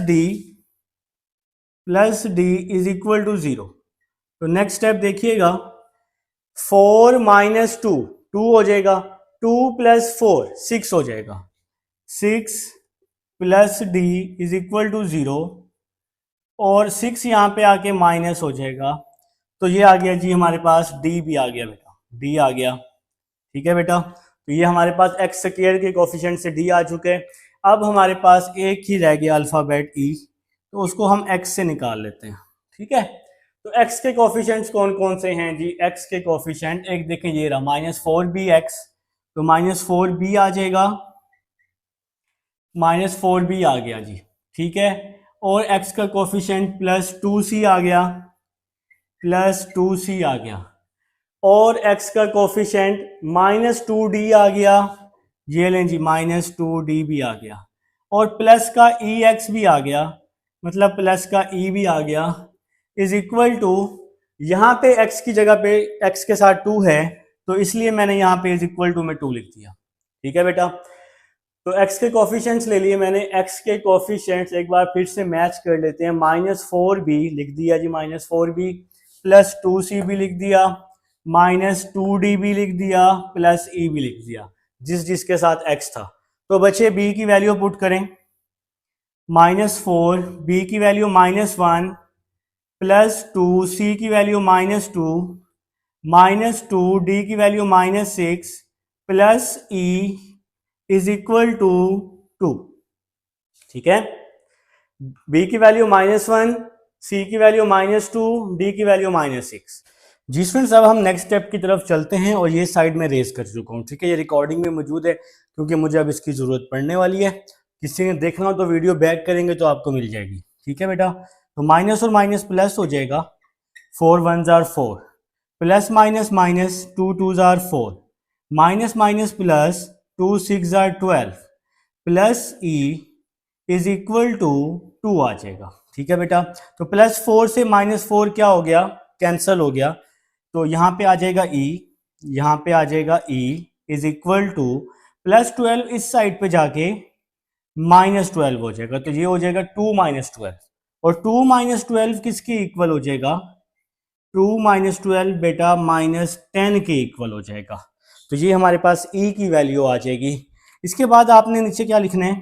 D is equal to 0। तो नेक्स्ट स्टेप देखिएगा, 4 - 2 2 हो जाएगा, 2 + 4 6 हो जाएगा, 6 plus D is equal to 0, और 6 यहाँ पे आके माइनस हो जाएगा। तो ये आ गया जी हमारे पास, डी भी आ गया बेटा, डी आ गया, ठीक है बेटा। तो ये हमारे पास एक्स स्क्वायर के कोफिशिएंट से डी आ चुके हैं। अब हमारे पास एक ही रह गया अल्फ़ाबेट ई, तो उसको हम एक्स से निकाल लेते हैं, ठीक है। तो एक्स के कोफिशिएंट्स कौन कौन से हैं जी? एक्स के कोफिशिएंट एक देखें, ये रहा -4b(x), तो -4b आ जाएगा, -4b आ गया जी, ठीक है। और एक्स का कोफिशिएंट +2c आ गया, +2c आ गया। और x का कोफिशिएंट -2d आ गया, ये लें जी, -2d भी आ गया। और प्लस का ex भी आ गया, मतलब प्लस का e भी आ गया, इज इक्वल टू, यहाँ पे x की जगह पे x के साथ 2 है, तो इसलिए मैंने यहाँ पे इज इक्वल टू में 2 लिख दिया, ठीक है बेटा। तो x के कोफिशिएंट्स ले लिए मैंने, x के कोफिशिएंट्स एक बार फिर से मैच कर लेते हैं। -4b लिख दिया जी, -4b, +2c भी लिख दिया, -2d भी लिख दिया, +e भी लिख दिया, जिसके साथ x था। तो बच्चे b की वैल्यू पुट करें, -4, b की वैल्यू -1, +2, c की वैल्यू -2, -2, d की value -6, +e is equal to 2, ठीक है। b की वैल्यू -1, c की वैल्यू -2, d की वैल्यू -6। जी स्टूडेंट्स, अब हम नेक्स्ट स्टेप की तरफ चलते हैं, और ये साइड में रेज कर चुका हूँ, ठीक है। ये रिकॉर्डिंग में मौजूद है, क्योंकि मुझे अब इसकी ज़रूरत पड़ने वाली है। किसी ने देखना हो तो वीडियो बैक करेंगे तो आपको मिल जाएगी, ठीक है बेटा। तो माइनस और माइनस प्लस हो जाएगा, 4 1s are 4, plus minus minus 2 2s are 4, minus minus plus 2 6 are 12, plus E is equal to 2 आ जाएगा, ठीक है बेटा। तो +4 से -4 क्या हो गया? कैंसिल हो गया। तो यहाँ पे आ जाएगा ई, यहाँ पे आ जाएगा ई इज इक्वल टू +12, इस साइड पे जाके -12 हो जाएगा। तो ये हो जाएगा 2 - 12, और 2 - 12 किसके इक्वल हो जाएगा? 2 - 12 बेटा -10 के इक्वल हो जाएगा। तो ये हमारे पास ई की वैल्यू आ जाएगी। इसके बाद आपने नीचे क्या लिखना है?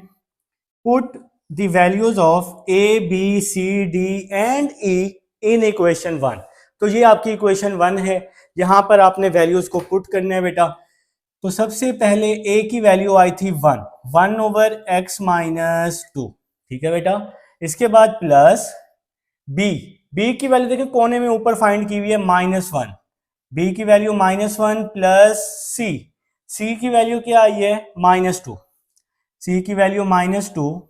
Put the values of A B C D and E in equation 1। तो ये आपकी इक्वेशन 1 है, यहां पर आपने वैल्यूज को पुट करना है बेटा। तो सबसे पहले a की वैल्यू आई थी 1/x - 2, ठीक है बेटा। इसके बाद प्लस b की वैल्यू देखिए कोने में ऊपर फाइंड की हुई है -1, b की वैल्यू -1 प्लस c की वैल्यू क्या आई है? -2, c की वैल्यू -2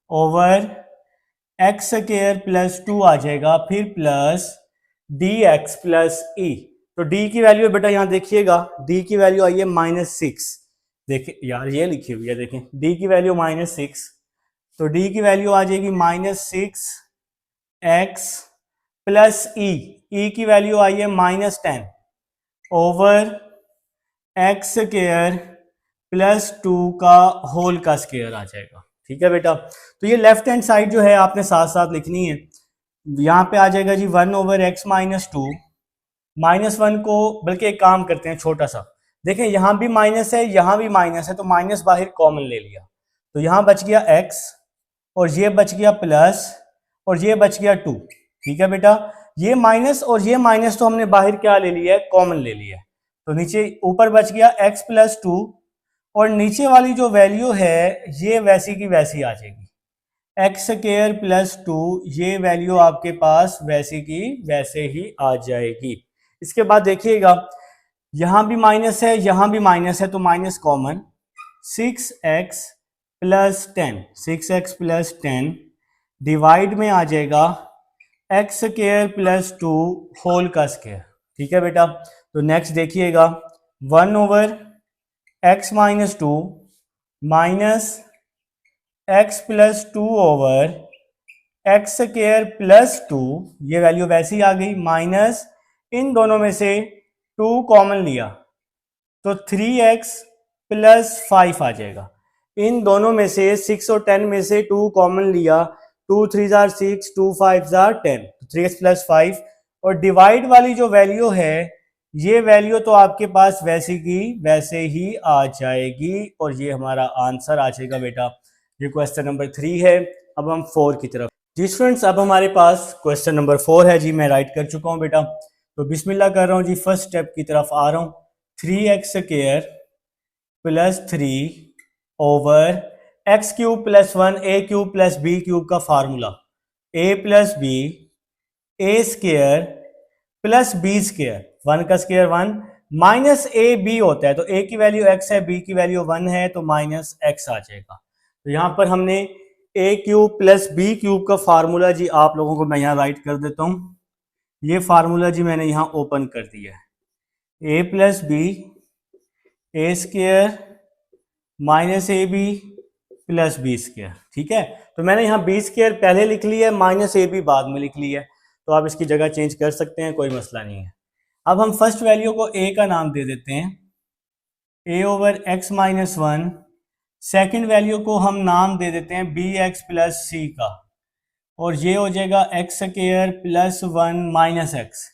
ओवर एक्स स्क्वायर +2 आ जाएगा, फिर प्लस dx प्लस e। तो d की वैल्यू बेटा यहाँ देखिएगा, d की वैल्यू आई है -6, देखिए यार ये लिखी हुई है, देखें d की वैल्यू -6, तो d की वैल्यू आ जाएगी -6x प्लस e की वैल्यू आई है -10 ओवर एक्स स्क्वायर +2 का होल का स्क्वायर आ जाएगा, ठीक है बेटा। तो ये लेफ्ट हैंड साइड जो है आपने साथ साथ लिखनी है। यहाँ पे आ जाएगा जी 1/x - 2, -1 को, बल्कि एक काम करते हैं छोटा सा, देखें यहाँ भी माइनस है, यहाँ भी माइनस है, तो माइनस बाहर कॉमन ले लिया, तो यहाँ बच गया x, और ये बच गया प्लस, और ये बच गया 2, ठीक है बेटा। ये माइनस और ये माइनस तो हमने बाहर क्या ले लिया है? कॉमन ले लिया है। तो नीचे ऊपर बच गया x + 2, और नीचे वाली जो वैल्यू है ये वैसी की वैसी आ जाएगी, एक्स स्क्वायर प्लस 2, ये वैल्यू आपके पास वैसी की वैसे ही आ जाएगी। इसके बाद देखिएगा यहां भी माइनस है, यहां भी माइनस है, तो माइनस कॉमन, 6x + 10 डिवाइड में आ जाएगा एक्स स्क्वायर + 2 होल का स्क्वायर, ठीक है बेटा। तो नेक्स्ट देखिएगा 1/x - 2 minus x plus 2 over x square plus 2, ये वैल्यू वैसी आ गई, माइनस इन दोनों में से 2 कॉमन लिया तो 3x प्लस 5 आ जाएगा। इन दोनों में से 6 और 10 में से 2 कॉमन लिया, 2 3 जार 6, 2 5 जार 10, 3x प्लस 5। और डिवाइड वाली जो वैल्यू है, ये वैल्यू तो आपके पास वैसे की वैसे ही आ जाएगी और ये हमारा आंसर आ जाएगा बेटा। ये क्वेश्चन नंबर 3 है। अब हम 4 की तरफ जी स्टूडेंट्स, अब हमारे पास क्वेश्चन नंबर 4 है जी। मैं राइट कर चुका हूँ बेटा, तो बिस्मिल्लाह कर रहा हूँ जी, फर्स्ट स्टेप की तरफ आ रहा हूँ। 3x square plus 3 over x cube plus 1 ए क्यूब प्लस बी क्यूब का formula, A plus b a square plus b square, 1 का स्क्वायर 1 माइनस ए बी होता है, तो ए की वैल्यू x है, बी की वैल्यू 1 है, तो माइनस x आ जाएगा। तो यहाँ पर हमने ए क्यूब प्लस बी क्यूब का फार्मूला जी, आप लोगों को मैं यहाँ राइट कर देता हूँ। ये फार्मूला जी मैंने यहाँ ओपन कर दिया है, a plus b a square minus a b plus b square, ठीक है। तो मैंने यहाँ बी स्क्वायर पहले लिख लिया है, माइनस ए बी बाद में लिख लिया है, तो आप इसकी जगह चेंज कर सकते हैं, कोई मसला नहीं है। अब हम फर्स्ट वैल्यू को ए का नाम दे देते हैं, a over x minus 1। Second value को हम नाम दे देते हैं बी एक्स प्लस सी का, और ये हो जाएगा x square plus 1 minus x,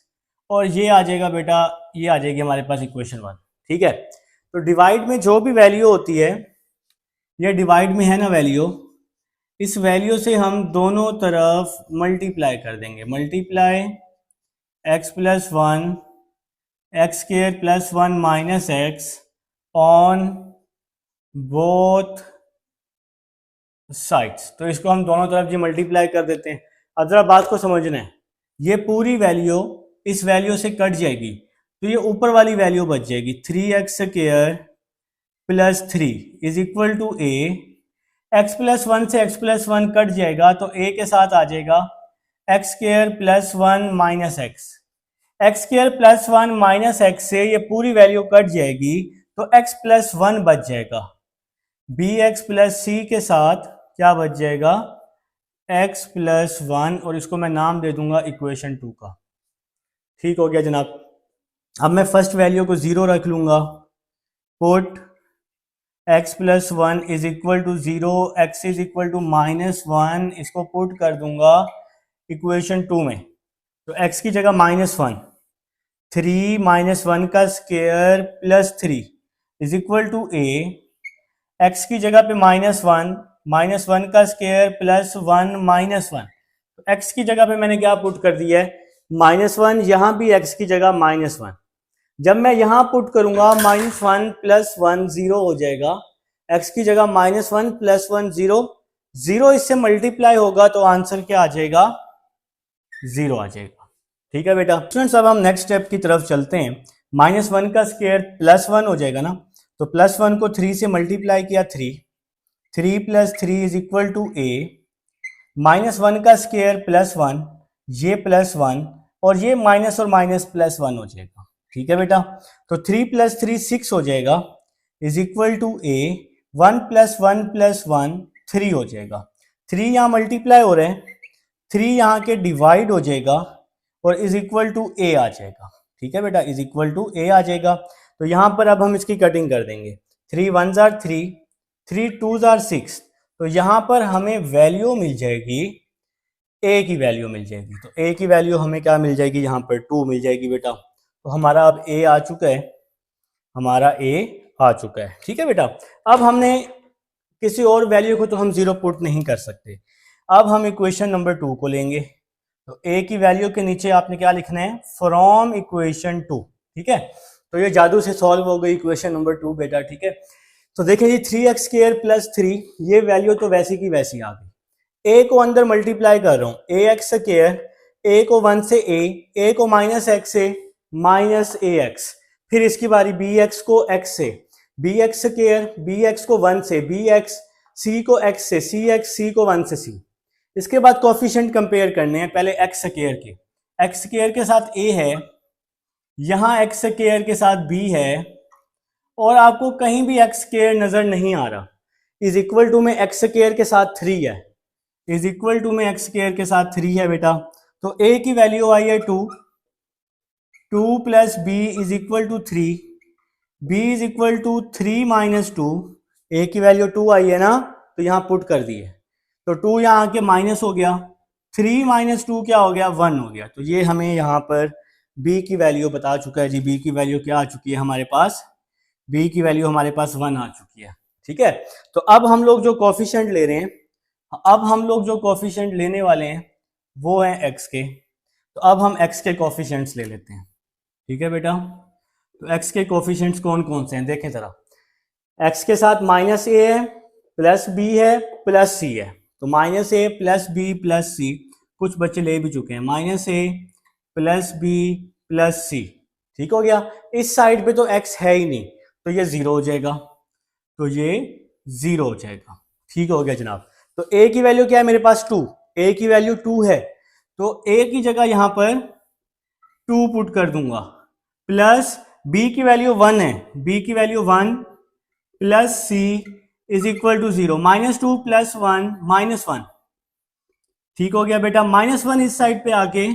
और ये आ जाएगा बेटा, ये आ जाएगी हमारे पास इक्वेशन 1, ठीक है। तो डिवाइड में जो भी वैल्यू होती है, ये डिवाइड में है ना वैल्यू, इस वैल्यू से हम दोनों तरफ मल्टीप्लाई कर देंगे, multiply x plus 1 x square plus 1 minus x on both sides. तो इसको हम दोनों तरफ जी मल्टीप्लाई कर देते हैं। अब जरा बात को समझना है, ये पूरी वैल्यू इस वैल्यू से कट जाएगी, तो ये ऊपर वाली वैल्यू बच जाएगी, 3x square plus 3 is equal to A. X plus 1 से x प्लस 1 कट जाएगा, तो a के साथ आ जाएगा x square plus 1 minus x. X square plus 1 minus x से ये पूरी वैल्यू कट जाएगी, तो x प्लस 1 बच जाएगा। बी एक्स प्लस सी के साथ क्या बच जाएगा, x प्लस 1, और इसको मैं नाम दे दूंगा इक्वेशन 2 का। ठीक हो गया जनाब। अब मैं फर्स्ट वैल्यू को 0 रख लूंगा, put x plus 1 is equal to 0, x is equal to minus 1, इसको पुट कर दूंगा इक्वेशन 2 में। तो x की जगह -1, 3 माइनस 1 का square plus 3 is equal to a। x की जगह पे -1, -1 का स्क्वायर प्लस 1 माइनस 1। तो x की जगह पे मैंने क्या पुट कर दिया है, -1, यहाँ भी x की जगह -1। जब मैं यहां पुट करूंगा -1 प्लस 1 0 हो जाएगा, x की जगह -1 प्लस 1 0, 0 इससे मल्टीप्लाई होगा तो आंसर क्या आ जाएगा, 0 आ जाएगा। ठीक है बेटा। स्टूडेंट्स, अब हम नेक्स्ट स्टेप की तरफ चलते हैं। -1 का स्क्वायर प्लस 1 हो जाएगा ना, तो प्लस 1 को 3 से मल्टीप्लाई किया, 3 plus 3 is equal to a। -1 का स्क्वायर प्लस 1, ये प्लस 1, और ये माइनस और माइनस प्लस 1 हो जाएगा। ठीक है बेटा। तो 3 प्लस 3 6 हो जाएगा, is equal to a। 1 plus 1 plus 1 3 हो जाएगा। 3 यहाँ मल्टीप्लाई हो रहे हैं, 3 यहाँ के डिवाइड हो जाएगा और इज इक्वल टू a आ जाएगा। ठीक है बेटा, इज इक्वल टू a आ जाएगा। तो यहाँ पर अब हम इसकी कटिंग कर देंगे, 3 1 जार 3, 3 2 जार 6। तो यहाँ पर हमें वैल्यू मिल जाएगी, a की वैल्यू मिल जाएगी। तो a की वैल्यू हमें क्या मिल जाएगी, यहाँ पर 2 मिल जाएगी बेटा। तो हमारा अब a आ चुका है, हमारा a आ चुका है। ठीक है बेटा। अब हमने किसी और वैल्यू को तो हम 0 पुट नहीं कर सकते। अब हम इक्वेशन नंबर 2 को लेंगे। तो a की वैल्यू के नीचे आपने क्या लिखना है, फ्रॉम इक्वेशन 2। ठीक है। तो ये जादू से सॉल्व हो गई इक्वेशन नंबर 2 बेटा। ठीक है। तो देखिए जी, 3x स्क्वायर प्लस 3, ये वैल्यू तो वैसी की वैसी आ गई। a को अंदर मल्टीप्लाई कर रहा हूँ, ax स्क्वायर, a को 1 से a को माइनस x से माइनस ax, फिर इसकी बारी bx को x से, bx स्क्वायर, bx को 1 से bx, c को x से cx, c को 1 से c। इसके बाद कोफिशिएंट कंपेयर करने हैं, पहले x स्क्वायर के, x स्क्वायर के साथ a है, यहाँ x स्क्वायर के साथ b है, और आपको कहीं भी x स्क्वायर नजर नहीं आ रहा। इज इक्वल टू में एक्स स्क्वायर के साथ 3 है, इज इक्वल टू में एक्स स्क्वायर के साथ 3 है बेटा। तो ए की वैल्यू आई है 2, 2 plus B is equal to 3, B is equal to 3 minus 2, A की वैल्यू 2 आई है ना, तो यहाँ पुट कर दी है, तो 2 यहाँ आके माइनस हो गया, 3 माइनस 2 क्या हो गया, 1 हो गया। तो ये हमें यहाँ पर b की वैल्यू बता चुका है जी, b की वैल्यू क्या आ चुकी है हमारे पास, b की वैल्यू हमारे पास 1 आ चुकी है। ठीक है, तो अब हम लोग जो कोफिशिएंट ले रहे हैं, अब हम लोग जो कोफिशिएंट लेने वाले हैं वो है x के, तो अब हम x के कोफिशिएंट्स ले लेते हैं। ठीक है बेटा, तो x के कोफिशिएंट्स कौन कौन से हैं देखें जरा। x के साथ माइनस ए है, प्लस बी है, प्लस सी है, तो माइनस ए प्लस बी प्लस सी, कुछ बच्चे ले भी चुके हैं, माइनस ए प्लस बी प्लस सी, ठीक हो गया। इस साइड पे तो x है ही नहीं, तो ये जीरो हो जाएगा, तो ये जीरो हो जाएगा। ठीक हो गया जनाब। तो a की वैल्यू क्या है मेरे पास 2, a की वैल्यू 2 है, तो a की जगह यहां पर 2 पुट कर दूंगा, प्लस b की वैल्यू 1 है, b की value 1 plus c is equal to 0, minus 2 plus 1 minus 1। ठीक हो गया बेटा, माइनस 1 इस साइड पे आके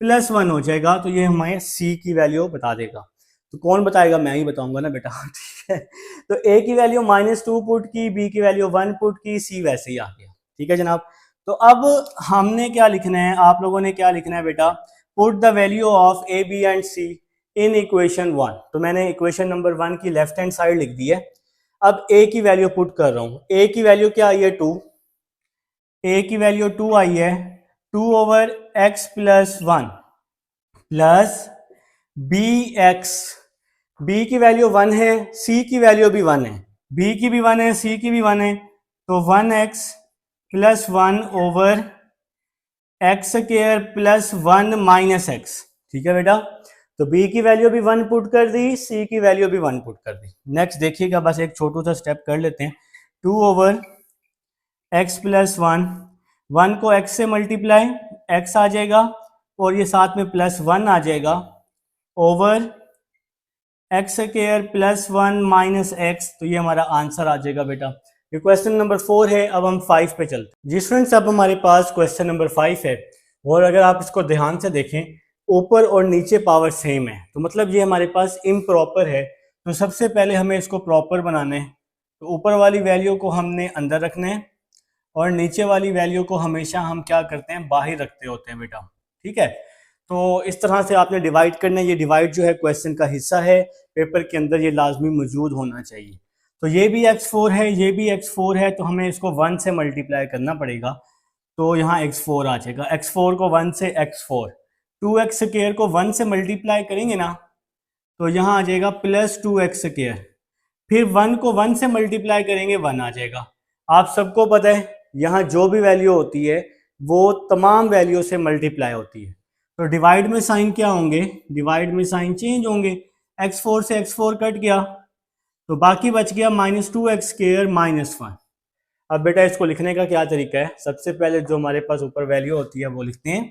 प्लस 1 हो जाएगा, तो ये हमें c की वैल्यू बता देगा। तो कौन बताएगा, मैं ही बताऊंगा ना बेटा। ठीक है, तो a की वैल्यू -2 पुट की, b की वैल्यू 1 पुट की, c वैसे ही आ गया। ठीक है जनाब, तो अब हमने क्या लिखना है, आप लोगों ने क्या लिखना है बेटा, put the value of a b and c in equation 1। तो मैंने इक्वेशन नंबर 1 की लेफ्ट हैंड साइड लिख दी है। अब a की वैल्यू पुट कर रहा हूं, a की वैल्यू क्या आई है 2, a की वैल्यू 2 आई है, 2 over x plus 1 plus bx, b की वैल्यू 1 है, c की वैल्यू भी 1 है, b की भी 1 है, c की भी 1 है, तो 1x plus 1 over x square plus 1 minus x. ठीक है बेटा, तो b की वैल्यू भी 1 पुट कर दी, c की वैल्यू भी 1 पुट कर दी। नेक्स्ट देखिएगा, बस एक छोटू सा स्टेप कर लेते हैं, 2 ओवर x प्लस 1, 1 को x से मल्टीप्लाई, x आ जाएगा और ये साथ में प्लस 1 आ जाएगा, over x square plus 1 minus x, तो ये हमारा आंसर आ जाएगा बेटा। ये क्वेश्चन नंबर 4 है। अब हम 5 पे चलते हैं जी स्टूडेंट्स। अब हमारे पास क्वेश्चन नंबर 5 है, और अगर आप इसको ध्यान से देखें, ऊपर और नीचे पावर सेम है, तो मतलब ये हमारे पास इम्प्रॉपर है। तो सबसे पहले हमें इसको प्रॉपर बनाना है, तो ऊपर वाली वैल्यू को हमने अंदर रखना है और नीचे वाली वैल्यू को हमेशा हम क्या करते हैं, बाहर रखते होते हैं बेटा। ठीक है, तो इस तरह से आपने डिवाइड करना है। ये डिवाइड जो है क्वेश्चन का हिस्सा है, पेपर के अंदर ये लाजमी मौजूद होना चाहिए। तो ये भी x4 है, ये भी x4 है, तो हमें इसको 1 से मल्टीप्लाई करना पड़ेगा, तो यहाँ x4 आ जाएगा। x4 को 1 से x4, 2x स्क्वायर को 1 से मल्टीप्लाई करेंगे ना, तो यहाँ आ जाएगा प्लस 2x स्क्वायर, फिर 1 को 1 से मल्टीप्लाई करेंगे 1 आ जाएगा। आप सबको पता है यहाँ जो भी वैल्यू होती है वो तमाम वैल्यू से मल्टीप्लाई होती है, तो डिवाइड में साइन क्या होंगे, डिवाइड में साइन चेंज होंगे। x4 से x4 कट गया, तो बाकी बच गया -2x स्क्वायर माइनस 1। अब बेटा इसको लिखने का क्या तरीका है, सबसे पहले जो हमारे पास ऊपर वैल्यू होती है वो लिखते हैं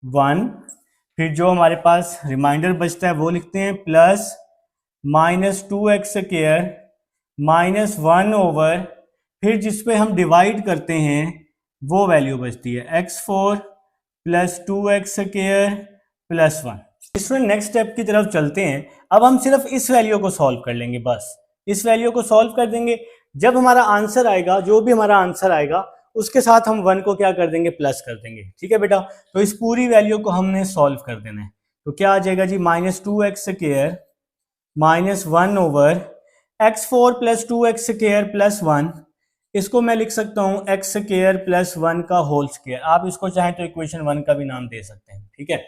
1, फिर जो हमारे पास रिमाइंडर बचता है वो लिखते हैं plus -2x square minus 1 over, फिर जिस पे हम डिवाइड करते हैं वो वैल्यू बचती है x4 plus 2x square plus 1। Student next step की तरफ चलते हैं। अब हम सिर्फ इस वैल्यू को सॉल्व कर लेंगे, बस इस वैल्यू को सॉल्व कर देंगे। जब हमारा आंसर आएगा, जो भी हमारा आंसर आएगा उसके साथ हम 1 को क्या कर देंगे, प्लस कर देंगे। ठीक है बेटा, तो इस पूरी वैल्यू को हमने सॉल्व कर देना है। तो क्या आ जाएगा जी, -2x square minus 1 over x4 plus 2x square plus 1, इसको मैं लिख सकता हूँ x स्क्वायर प्लस 1 का होल स्क्वायर। आप इसको चाहें तो इक्वेशन 1 का भी नाम दे सकते हैं। ठीक है,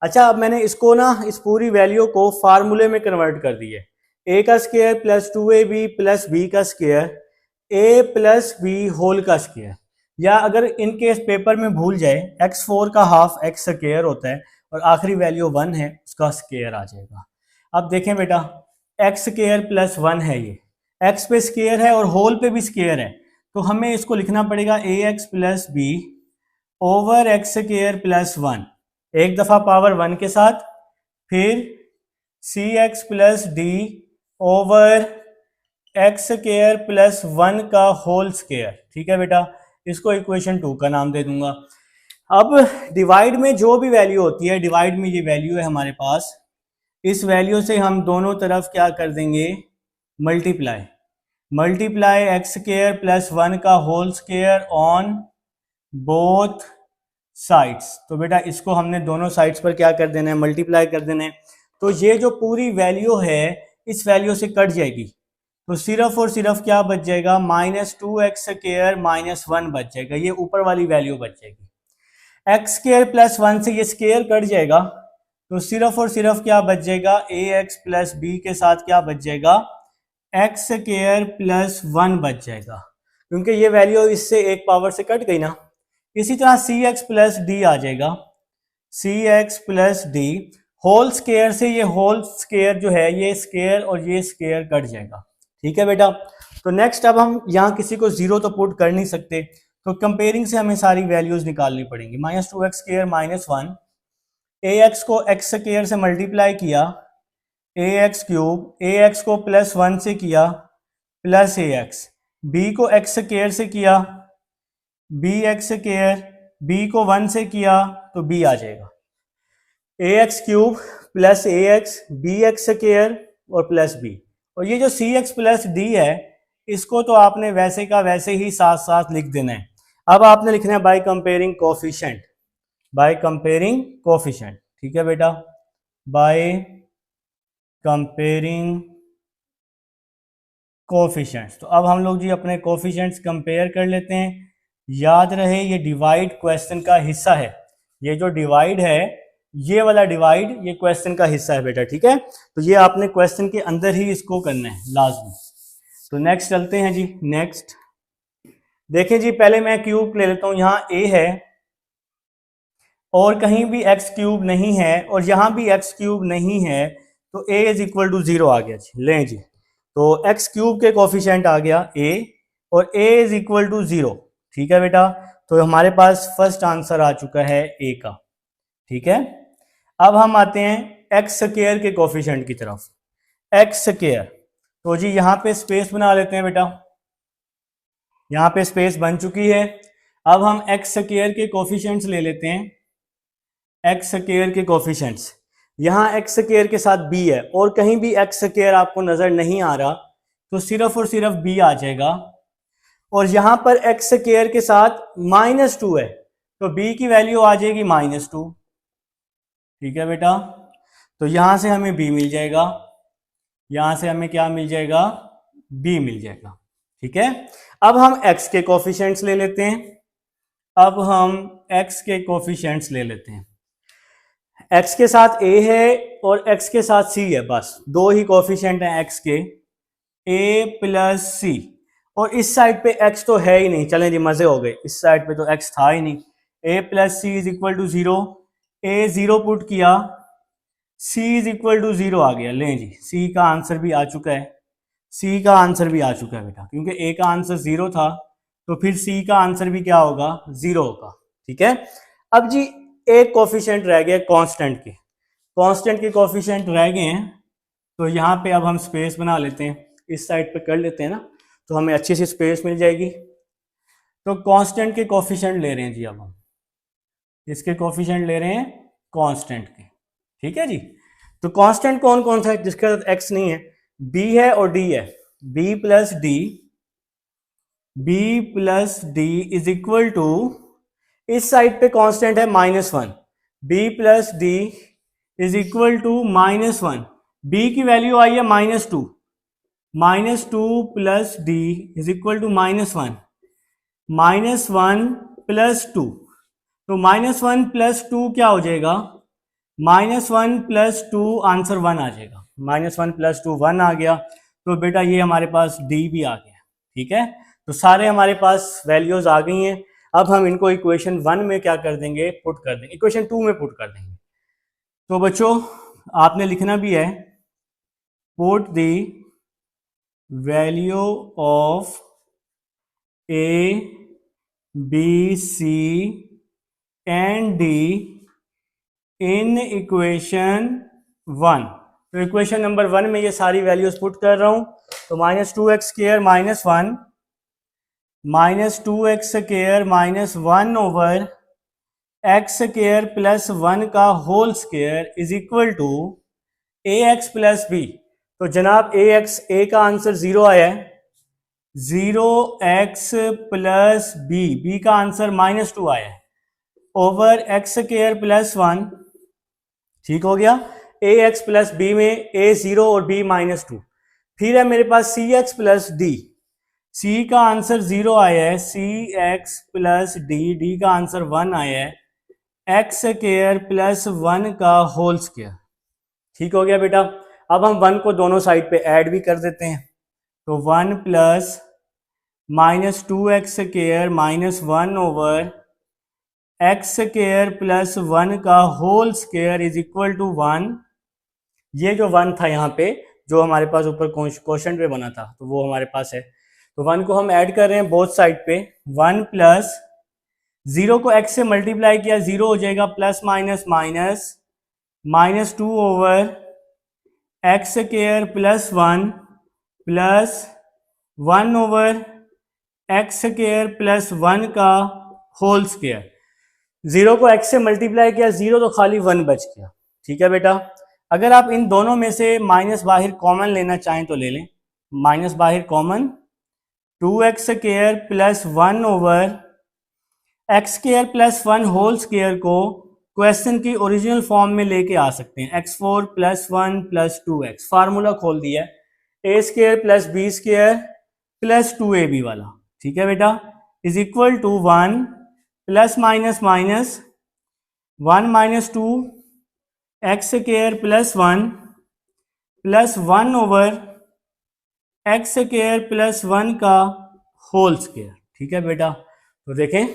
अच्छा अब मैंने इसको ना, इस पूरी वैल्यू को फार्मूले में कन्वर्ट कर दिए, a का square plus 2ab plus b का square, a plus b whole का स्क्वायर, या अगर इन केस पेपर में भूल जाए x4 का हाफ x स्क्वायर होता है और आखिरी वैल्यू 1 है, उसका स्क्वायर आ जाएगा। अब देखें बेटा, x स्क्वायर प्लस 1 है, ये x पे स्क्वायर है और होल पे भी स्क्वायर है, तो हमें इसको लिखना पड़ेगा ax plus b over x square plus 1, एक दफा पावर 1 के साथ, फिर cx plus d over x square plus 1 का होल स्क्वायर, ठीक है बेटा, इसको इक्वेशन 2 का नाम दे दूंगा। अब डिवाइड में जो भी वैल्यू होती है, डिवाइड में ये वैल्यू है हमारे पास, इस वैल्यू से हम दोनों तरफ क्या कर देंगे, multiply, multiply x square plus 1 का whole square on both sides. तो बेटा इसको हमने दोनों साइड्स पर क्या कर देना है, मल्टीप्लाई कर देना है। तो ये जो पूरी वैल्यू है इस वैल्यू से कट जाएगी, तो सिर्फ और सिर्फ क्या बच जाएगा, -2x² -1 बच जाएगा, ये ऊपर वाली वैल्यू बच जाएगी। एक्स स्क्वायर प्लस 1 से ये स्क्वायर कट जाएगा, तो सिर्फ और सिर्फ क्या बच जाएगा, ax प्लस b के साथ क्या बच जाएगा, एक्स स्क्वायर प्लस 1 बच जाएगा, क्योंकि ये वैल्यू इससे एक पावर से कट गई ना। इसी तरह सी एक्स प्लस डी आ जाएगा, c x plus d whole square से ये होल स्क्वायर जो है ये स्क्वायर और ये स्क्वायर कट जाएगा, ठीक है बेटा। तो नेक्स्ट अब हम यहाँ किसी को जीरो तो पुट कर नहीं सकते, तो कंपेयरिंग से हमें सारी वैल्यूज निकालनी पड़ेंगी। -2x² -1, ax को x स्क्वायर से मल्टीप्लाई किया, ax³, ax को +1 से किया प्लस ax, b को x स्क्वायर से किया, bx², b को 1 से किया तो b आ जाएगा, ax³ प्लस ax, bx² और प्लस b। और ये जो cx प्लस d है इसको तो आपने वैसे का वैसे ही साथ साथ लिख देना है। अब आपने लिखना है by comparing coefficient, by comparing coefficient, ठीक है बेटा, बाय कंपेयरिंग कोफिशिएंट्स। तो अब हम लोग जी अपने कोफिशिएंट्स कंपेयर कर लेते हैं। याद रहे ये डिवाइड क्वेश्चन का हिस्सा है, ये जो डिवाइड है ये वाला डिवाइड ये क्वेश्चन का हिस्सा है बेटा, ठीक है। तो ये आपने क्वेश्चन के अंदर ही इसको करना है लाजमी। तो नेक्स्ट चलते हैं जी, नेक्स्ट देखें जी, पहले मैं क्यूब ले लेता हूं, यहाँ a है और कहीं भी x³ नहीं है और यहाँ भी x³ नहीं है, तो a = 0 आ गया जी। लें जी, तो x³ के कोफिशिएंट आ गया a और a = 0, ठीक है बेटा। तो हमारे पास फर्स्ट आंसर आ चुका है a का, ठीक है। अब हम आते हैं एक्स स्क्वायर के कोफिशिएंट की तरफ, एक्स स्क्वायर। तो जी यहाँ पे स्पेस बना लेते हैं बेटा, यहाँ पे स्पेस बन चुकी है। अब हम एक्स स्क्वायर के कोफिशिएंट्स ले लेते हैं, एक्स स्क्वायर के कोफिशिएंट्स, यहाँ एक्स स्क्वायर के साथ b है और कहीं भी एक्स स्क्वायर आपको नजर नहीं आ रहा तो सिर्फ और सिर्फ b आ जाएगा। और यहाँ पर एक्स स्क्वायर के साथ -2 है तो b की वैल्यू आ जाएगी -2, ठीक है बेटा। तो यहां से हमें b मिल जाएगा, यहां से हमें क्या मिल जाएगा, b मिल जाएगा, ठीक है। अब हम x के कोफिशिएंट्स ले लेते हैं, अब हम x के कोफिशिएंट्स ले लेते हैं। x के साथ a है और x के साथ c है, बस दो ही कोफिशिएंट हैं x के, a प्लस c। और इस साइड पे x तो है ही नहीं, चलें जी मजे हो गए, इस साइड पे तो x था ही नहीं। a plus c = 0, a 0 put किया, c = 0 आ गया। लें जी, c का आंसर भी आ चुका है, c का आंसर भी आ चुका है बेटा, क्योंकि a का आंसर 0 था तो फिर c का आंसर भी क्या होगा, 0 होगा, ठीक है। अब जी एक कोफिशिएंट रह गया कांस्टेंट के, कांस्टेंट के कोफिशिएंट रह गए हैं, तो यहाँ पे अब हम स्पेस बना लेते हैं, इस साइड पे कर लेते हैं ना, तो हमें अच्छी सी स्पेस मिल जाएगी। तो कांस्टेंट के कोफिशिएंट ले रहे हैं जी, अब हम इसके कोफिशिएंट ले रहे हैं कांस्टेंट के, ठीक है जी। तो कांस्टेंट कौन कौन सा है जिसके साथ x नहीं है, b है और d है, b plus d, b plus d is equal to, इस साइड पे कांस्टेंट है -1, b plus d is equal to -1, b की वैल्यू आई है -2, -2 plus d is equal to -1, -1 plus 2, तो -1 प्लस 2 क्या हो जाएगा, -1 प्लस 2 आंसर 1 आ जाएगा, -1 प्लस 2 1 आ गया। तो बेटा ये हमारे पास d भी आ गया, ठीक है। तो सारे हमारे पास वैल्यूज आ गई हैं। अब हम इनको इक्वेशन 1 में क्या कर देंगे, पुट कर देंगे, इक्वेशन 2 में पुट कर देंगे। तो बच्चों आपने लिखना भी है, put the value of a b c and d in equation 1। तो इक्वेशन नंबर 1 में ये सारी वैल्यूज पुट कर रहा हूं। तो -2x² -1 -2x² -1 over x² plus 1 का whole square is equal to ax plus b। तो जनाब a का आंसर 0 आया है, 0x प्लस b का आंसर -2 आया है ओवर x² प्लस 1। ठीक हो गया, ax प्लस b में a 0 और b -2। फिर है मेरे पास cx प्लस d, c का आंसर 0 आया है, cx प्लस d का आंसर 1 आया है, x² प्लस 1 का होल स्क्वायर। ठीक हो गया बेटा। अब हम 1 को दोनों साइड पे ऐड भी कर देते हैं, तो 1 plus -2x² -1 over x² plus 1 का whole square is equal to 1। ये जो 1 था यहाँ पे जो हमारे पास ऊपर क्वेश्चन पे बना था, तो वो हमारे पास है। तो 1 को हम ऐड कर रहे हैं बोथ साइड पे, 1 प्लस 0 को x से मल्टीप्लाई किया 0 हो जाएगा, plus minus minus -2 over x² plus 1 plus 1 over x² plus 1 का होल स्क्वायर। 0 को x से मल्टीप्लाई किया 0 तो खाली 1 बच गया। ठीक है बेटा, अगर आप इन दोनों में से माइनस बाहर कॉमन लेना चाहें तो ले लें, माइनस बाहर common, 2x² plus 1 over x² plus 1 whole square को क्वेश्चन की ओरिजिनल फॉर्म में लेके आ सकते हैं, x4 plus 1 plus 2x, formula खोल दिया है a² plus b² plus 2ab वाला। ठीक है बेटा, is equal to 1 plus minus minus 1 minus 2 x² plus 1 plus 1 over x² plus 1 का होल स्क्वायर। ठीक है बेटा, तो देखें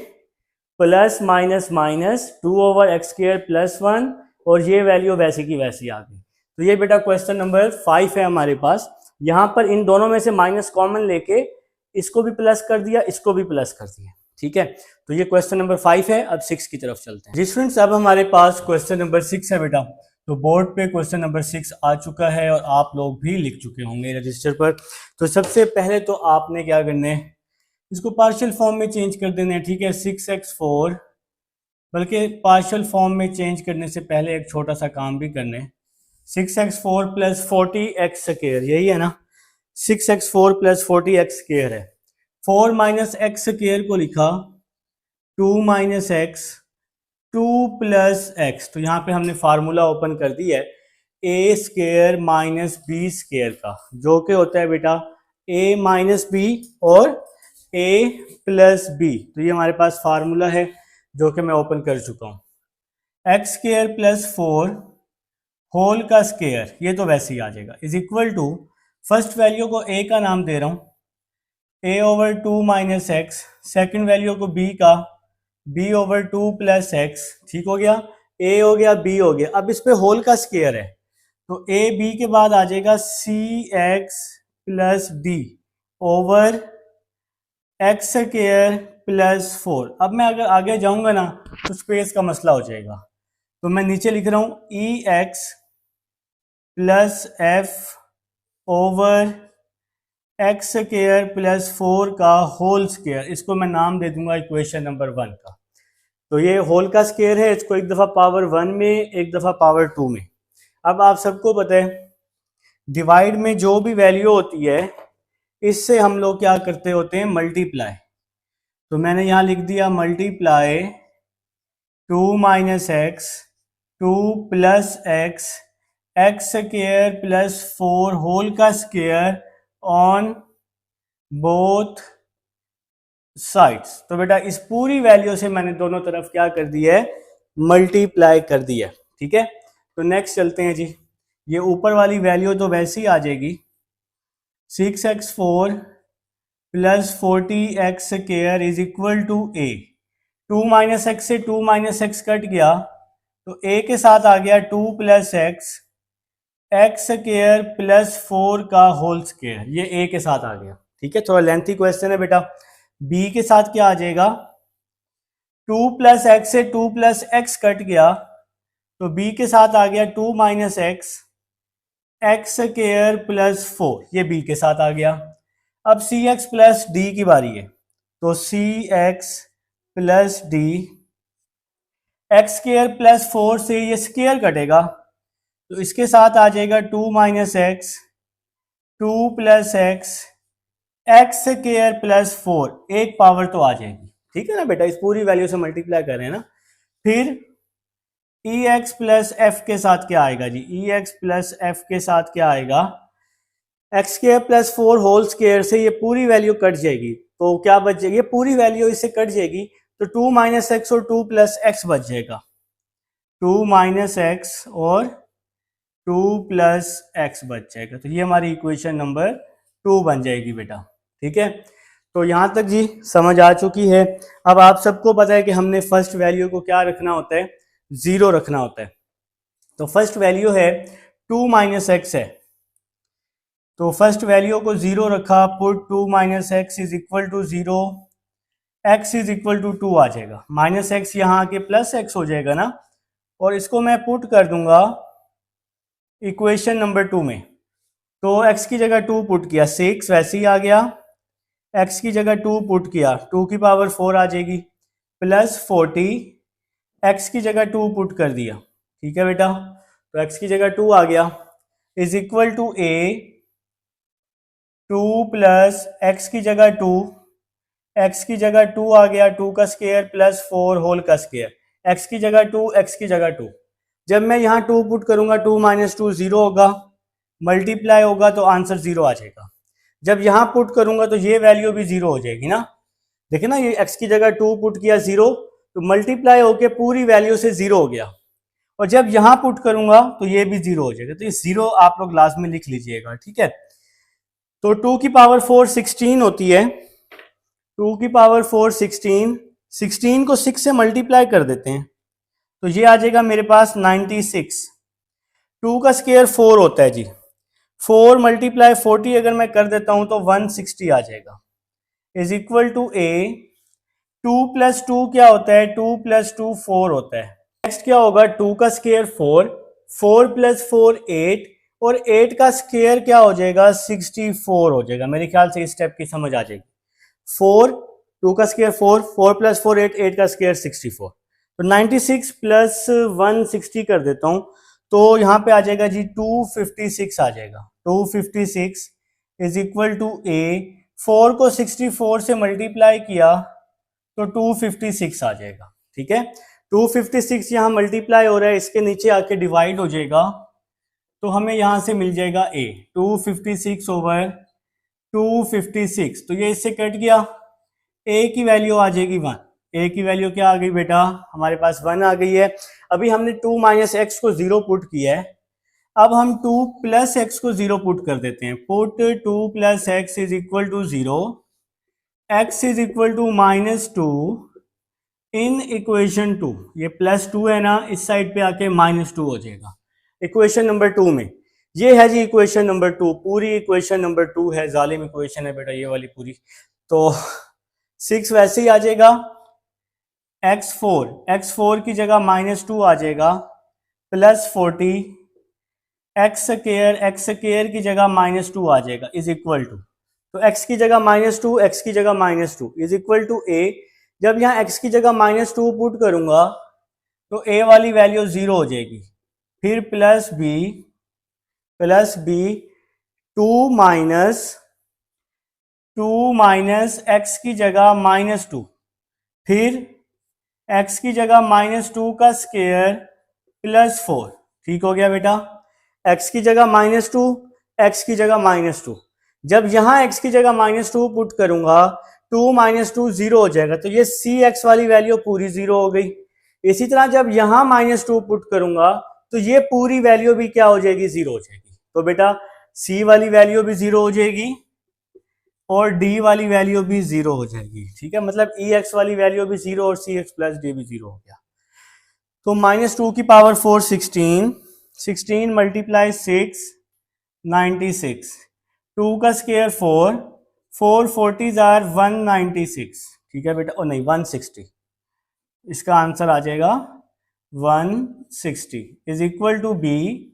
plus minus minus 2 over x² plus 1 और ये वैल्यू वैसी की वैसी आ गई। तो ये बेटा क्वेश्चन नंबर 5 है हमारे पास। यहाँ पर इन दोनों में से माइनस कॉमन लेके इसको भी प्लस कर दिया, इसको भी प्लस कर दिया। ठीक है, तो ये क्वेश्चन नंबर 5 है। अब 6 की तरफ चलते हैं जी स्टूडेंट्स। अब हमारे पास क्वेश्चन नंबर 6 है बेटा। तो बोर्ड पे क्वेश्चन नंबर 6 आ चुका है और आप लोग भी लिख चुके होंगे रजिस्टर पर। तो सबसे पहले तो आपने क्या करना है, इसको पार्शियल फॉर्म में चेंज कर देना है। ठीक है, 6x4, बल्कि पार्शियल फॉर्म में चेंज करने से पहले एक छोटा सा काम भी करना है। 6x4 प्लस 40x², यही है ना, 6x4 प्लस 40x² है। 4 माइनस x² को लिखा 2 माइनस x, 2 प्लस x। तो यहाँ पे हमने फार्मूला ओपन कर दिया है a² माइनस b² का, जो कि होता है बेटा a माइनस b और a प्लस b। तो ये हमारे पास फार्मूला है जो कि मैं ओपन कर चुका हूँ। x² प्लस 4 होल का स्क्वायर, ये तो वैसे ही आ जाएगा, is equal to, first value को a का नाम दे रहा हूँ, a over 2 minus x, second value को b का b ओवर 2 प्लस एक्स। ठीक हो गया, a हो गया, b हो गया। अब इस पे होल का स्क्वायर है, तो a b के बाद आ जाएगा cx plus d over x² plus 4। अब मैं अगर आगे जाऊंगा ना तो स्पेस का मसला हो जाएगा, तो मैं नीचे लिख रहा हूं ex plus f over x² plus 4 का होल स्क्वायर। इसको मैं नाम दे दूंगा इक्वेशन नंबर 1 का। तो ये होल का स्क्वायर है, इसको एक दफ़ा पावर 1 में, एक दफ़ा पावर 2 में। अब आप सबको पता है डिवाइड में जो भी वैल्यू होती है इससे हम लोग क्या करते होते हैं, मल्टीप्लाई। तो मैंने यहाँ लिख दिया multiply 2 minus x, 2 plus x, x² plus 4 whole का स्क्वायर ऑन बोथ साइड्स। तो बेटा इस पूरी वैल्यू से मैंने दोनों तरफ क्या कर दिया है, मल्टीप्लाई कर दिया। ठीक है, तो नेक्स्ट चलते हैं जी। ये ऊपर वाली वैल्यू तो वैसे ही आ जाएगी, 6x4 plus 40x² is equal to a। 2 minus x से 2 माइनस एक्स कट गया, तो a के साथ आ गया 2 प्लस एक्स, x² प्लस 4 का होल स्क्वायर, ये a के साथ आ गया। ठीक है, थोड़ा लेंथी क्वेश्चन है बेटा। b के साथ क्या आ जाएगा, 2 प्लस एक्स से 2 प्लस एक्स कट गया, तो b के साथ आ गया 2 minus x, x square plus 4, ये बी के साथ आ गया। अब सी एक्स प्लस डी की बारी है, तो c x plus d, x square plus 4 से ये स्क्वायर कटेगा, तो इसके साथ आ जाएगा 2 minus x, 2 plus x, x square plus 4, एक पावर तो आ जाएगी, ठीक है ना बेटा, इस पूरी वैल्यू से मल्टीप्लाई कर रहे हैं ना। फिर ई एक्स प्लस एफ के साथ क्या आएगा जी, ई एक्स प्लस एफ के साथ क्या आएगा, x square plus 4 whole square से ये पूरी वैल्यू कट जाएगी, तो क्या बच जाएगी, ये पूरी वैल्यू इससे कट जाएगी, तो 2 माइनस एक्स और 2 प्लस एक्स बच जाएगा, 2 माइनस एक्स और 2 प्लस एक्स बच जाएगा, तो ये हमारी इक्वेशन नंबर 2 बन जाएगी बेटा, ठीक है। तो यहाँ तक जी समझ आ चुकी है। अब आप सबको पता है कि हमने फर्स्ट वैल्यू को क्या रखना होता है, 0 रखना होता है। तो फर्स्ट वैल्यू है 2 माइनस एक्स है, तो फर्स्ट वैल्यू को 0 रखा, put 2 minus x is equal to 0, x is equal to 2 आ जाएगा, माइनस एक्स यहाँ आके प्लस एक्स हो जाएगा ना, और इसको मैं पुट कर दूंगा इक्वेशन नंबर 2 में, तो x की जगह 2 पुट किया, 6 वैसे ही आ गया, x की जगह 2 पुट किया, 2 की पावर 4 आ जाएगी, प्लस 40, x की जगह 2 पुट कर दिया, ठीक है बेटा, तो x की जगह 2 आ गया, is equal to a, 2 plus x की जगह 2, x की जगह 2 आ गया, 2 का स्क्वायर प्लस 4 होल का स्क्वायर, x की जगह 2, x की जगह 2, जब मैं यहाँ 2 पुट करूंगा 2 माइनस 2 0 होगा, मल्टीप्लाई होगा तो आंसर 0 आ जाएगा, जब यहाँ पुट करूंगा तो ये वैल्यू भी 0 हो जाएगी ना, देखिए ना, ये x की जगह 2 पुट किया 0, तो मल्टीप्लाई होके पूरी वैल्यू से 0 हो गया, और जब यहाँ पुट करूंगा तो ये भी 0 हो जाएगा, तो ये 0 आप लोग लास्ट में लिख लीजिएगा, ठीक है। तो 2 की पावर 4 16 होती है, 2 की पावर 4 16, 16 को 6 से मल्टीप्लाई कर देते हैं, तो ये आ जाएगा मेरे पास 96, 2 का स्क्वायर 4 होता है जी, 4 मल्टीप्लाई 40 अगर मैं कर देता हूं तो 160 आ जाएगा, is equal to a, 2 plus 2 क्या होता है, 2 प्लस 2 4 होता है, नेक्स्ट क्या होगा, 2 का स्क्वायर 4, 4 प्लस 4 8, और 8 का स्क्वायर क्या हो जाएगा, 64 हो जाएगा, मेरे ख्याल से इस स्टेप की समझ आ जाएगी, 4, 2 का स्क्वायर 4, 4 प्लस 4 8, 8 का स्क्वायर 64, तो 96 प्लस 160 कर देता हूं, तो यहाँ पे आ जाएगा जी 256 आ जाएगा, 256 इज इक्वल टू ए, 4 को 64 से मल्टीप्लाई किया तो 256 आ जाएगा, ठीक है, 256 यहाँ मल्टीप्लाई हो रहा है, इसके नीचे आके डिवाइड हो जाएगा, तो हमें यहाँ से मिल जाएगा ए, 256 ओवर 256, तो ये इससे कट गया, ए की वैल्यू आ जाएगी 1, ए की वैल्यू क्या आ गई बेटा, हमारे पास 1 आ गई है। अभी हमने 2 माइनस एक्स को 0 पुट किया है, अब हम 2 प्लस एक्स को 0 पुट कर देते हैं, put 2 plus x is equal to 0, x is equal to -2 in equation 2, ये प्लस 2 है ना, इस साइड पे आके -2 हो जाएगा इक्वेशन नंबर 2 में, ये है जी इक्वेशन नंबर 2, पूरी इक्वेशन नंबर 2 है, जालिम इक्वेशन है बेटा ये वाली पूरी, तो 6 वैसे ही आ जाएगा, x4 की जगह -2 आ जाएगा, प्लस 40, एक्स स्क्वायर की जगह -2 आ जाएगा, इज इक्वल टू, तो x की जगह -2, x की जगह -2 इज इक्वल टू a, जब यहाँ x की जगह -2 पुट करूंगा तो a वाली वैल्यू 0 हो जाएगी, फिर प्लस b 2 माइनस x की जगह -2, फिर x की जगह -2 का स्क्वायर प्लस 4, ठीक हो गया बेटा, x की जगह -2, x की जगह -2, जब यहां x की जगह -2 पुट करूंगा 2 माइनस 2 0 हो जाएगा, तो ये सी एक्स वाली वैल्यू पूरी 0 हो गई। इसी तरह जब यहां -2 पुट करूंगा तो ये पूरी वैल्यू भी क्या हो जाएगी, 0 हो जाएगी। तो बेटा सी वाली वैल्यू भी 0 हो जाएगी और डी वाली वैल्यू भी 0 हो जाएगी, ठीक है, मतलब ई एक्स वाली वैल्यू भी 0 और सी एक्स प्लस डी भी 0 हो गया। तो -2 की पावर 4 16 मल्टीप्लाई 6 96, 2 का स्क्वायर 4 40 आर 196, ठीक है बेटा, ओ नहीं 160, इसका आंसर आ जाएगा 160 is equal to b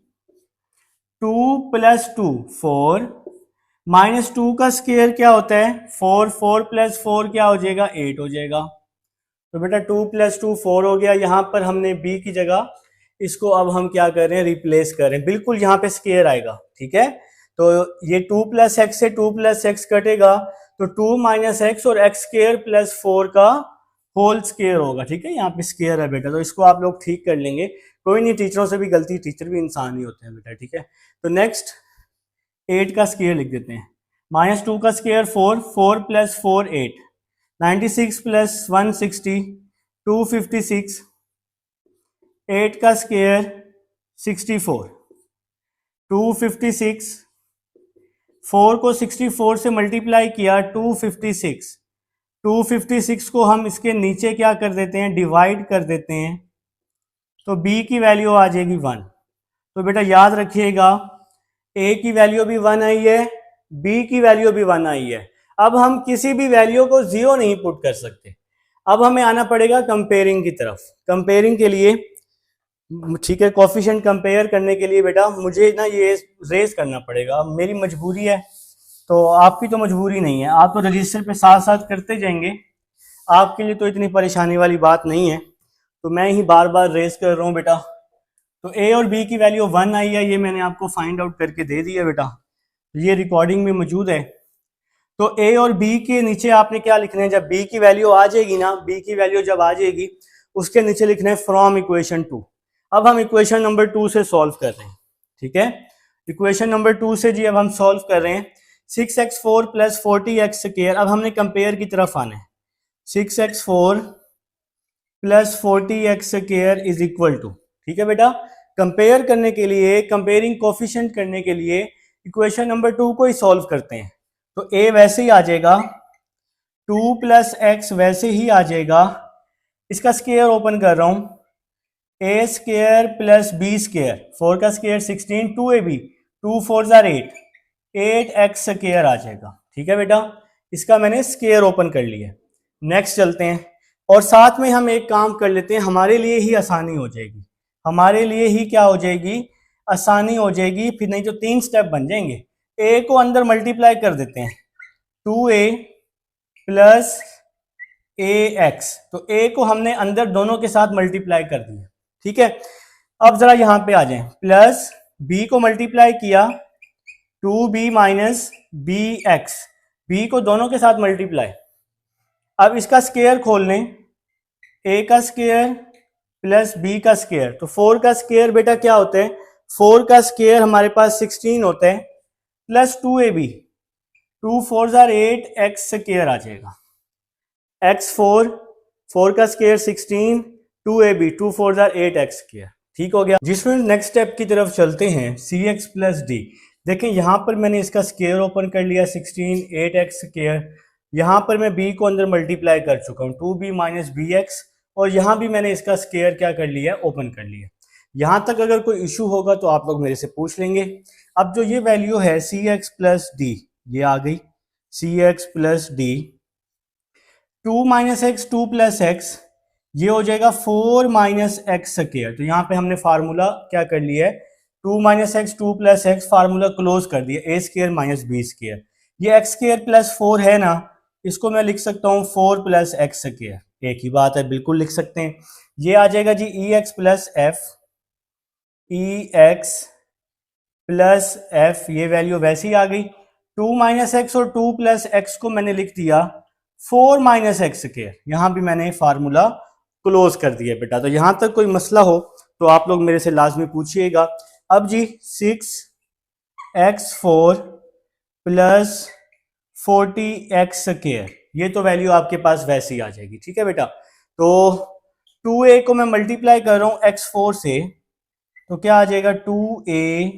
2 plus 2 4 minus 2 का स्क्वायर क्या होता है 4, 4 प्लस 4 क्या हो जाएगा 8 हो जाएगा। तो बेटा 2 प्लस 2 4 हो गया। यहाँ पर हमने b की जगह इसको अब हम क्या कर रहे हैं रिप्लेस कर रहे हैं, बिल्कुल यहाँ पे स्क्वायर आएगा, ठीक है। तो ये 2 प्लस एक्स से 2 प्लस एक्स कटेगा तो 2 माइनस एक्स और एक्स स्क्वायर प्लस 4 का होल स्क्वायर होगा, ठीक है। यहाँ पे स्क्वायर है बेटा, तो इसको आप लोग ठीक कर लेंगे, कोई नहीं, टीचरों से भी गलती, टीचर भी इंसान ही होते हैं बेटा, ठीक है। तो नेक्स्ट 8 का स्क्वायर लिख देते हैं, माइनस 2 का स्क्वायर 4, 4 प्लस 4 8, 96 प्लस 160 256, 8 का स्क्वायर 64, 256, 4 को 64 से मल्टीप्लाई किया 256, 256 को हम इसके नीचे क्या कर देते हैं डिवाइड कर देते हैं, तो b की वैल्यू आ जाएगी 1। तो बेटा याद रखिएगा a की वैल्यू भी 1 आई है, b की वैल्यू भी 1 आई है। अब हम किसी भी वैल्यू को 0 नहीं पुट कर सकते, अब हमें आना पड़ेगा कंपेयरिंग की तरफ। कंपेयरिंग के लिए ठीक है, कोफिशिएंट कंपेयर करने के लिए बेटा मुझे ना ये रेस करना पड़ेगा, मेरी मजबूरी है, तो आपकी तो मजबूरी नहीं है, आप तो रजिस्टर पे साथ साथ करते जाएंगे, आपके लिए तो इतनी परेशानी वाली बात नहीं है, तो मैं ही बार बार रेस कर रहा हूँ बेटा। तो ए और बी की वैल्यू 1 आई है, ये मैंने आपको फाइंड आउट करके दे दिया बेटा, ये रिकॉर्डिंग में मौजूद है। तो ए और बी के नीचे आपने क्या लिखना है, जब बी की वैल्यू आ जाएगी ना, बी की वैल्यू जब आ जाएगी उसके नीचे लिखना है फ्रॉम इक्वेशन 2। अब हम इक्वेशन नंबर 2 से सॉल्व कर रहे हैं, ठीक है। इक्वेशन नंबर 2 से जी अब हम सॉल्व कर रहे हैं 6x4 प्लस 40x स्क्वायर। अब हमने कंपेयर की तरफ आना है, 6x4 plus 40x square is equal to, ठीक है बेटा। कंपेयर करने के लिए, कंपेयरिंग कोफिशिएंट करने के लिए इक्वेशन नंबर 2 को ही सॉल्व करते हैं। तो a वैसे ही आ जाएगा, 2 प्लस एक्स वैसे ही आ जाएगा, इसका स्क्वायर ओपन कर रहा हूं, ए स्क्वायर प्लस बी स्क्वायर, 4 का स्क्वायर 16, 2ab, 2 4 जार 8, 8x स्क्वायर आ जाएगा, ठीक है बेटा। इसका मैंने स्क्वायर ओपन कर लिया। नेक्स्ट चलते हैं, और साथ में हम एक काम कर लेते हैं, हमारे लिए ही आसानी हो जाएगी, हमारे लिए ही क्या हो जाएगी आसानी हो जाएगी, फिर नहीं तो 3 स्टेप बन जाएंगे। a को अंदर मल्टीप्लाई कर देते हैं, 2a प्लस ax, तो a को हमने अंदर दोनों के साथ मल्टीप्लाई कर दिया, ठीक है। अब जरा यहां पे आ जाएं, प्लस b को मल्टीप्लाई किया 2b माइनस bx, b को दोनों के साथ मल्टीप्लाई। अब इसका स्क्वायर खोल लें, a का स्क्वायर प्लस b का स्क्वायर, तो 4 का स्क्वायर बेटा क्या होता है, 4 का स्क्वायर हमारे पास 16 होता है, प्लस 2ab, 2 4 जार 8 x स्क्वायर आ जाएगा, x4, 4 का स्क्वायर 16, 2ab, 2 4 जार 8 x स्क्वायर, ठीक हो गया। जिसमें नेक्स्ट स्टेप की तरफ चलते हैं, cx प्लस d। देखें यहां पर मैंने इसका स्क्वायर ओपन कर लिया 16, 8x स्क्वायर, यहां पर मैं b को अंदर मल्टीप्लाई कर चुका हूं 2b माइनस bx, और यहां भी मैंने इसका स्क्वायर क्या कर लिया ओपन कर लिया। यहां तक अगर कोई इशू होगा तो आप लोग मेरे से पूछ लेंगे। अब जो ये वैल्यू है cx प्लस डी, ये आ गई cx plus D, 2 minus x 2 plus x, ये हो जाएगा 4 माइनस एक्स स्क्वायर। तो यहाँ पे हमने फार्मूला क्या कर लिया है, 2 minus x 2 plus x, formula close कर दिया, ए स्क्वायर माइनस बी स्क्वायर। ये एक्स स्क्वायर प्लस 4 है ना, इसको मैं लिख सकता हूँ 4 प्लस एक्स स्क्वायर, एक ही बात है, बिल्कुल लिख सकते हैं। ये आ जाएगा जी ई एक्स प्लस एफ, ई एक्स प्लस एफ, ये वैल्यू वैसे ही आ गई। 2 माइनस एक्स और 2 प्लस एक्स को मैंने लिख दिया 4 माइनस एक्स स्क्वायर, यहां भी मैंने फार्मूला क्लोज कर दिया बेटा। तो यहां तक कोई मसला हो तो आप लोग मेरे से लाजमी पूछिएगा। अब जी 6x4 प्लस 40x स्क्वायर, ये तो वैल्यू आपके पास वैसे ही आ जाएगी, ठीक है बेटा। तो 2a को मैं मल्टीप्लाई कर रहा हूं x4 से, तो क्या आ जाएगा 2a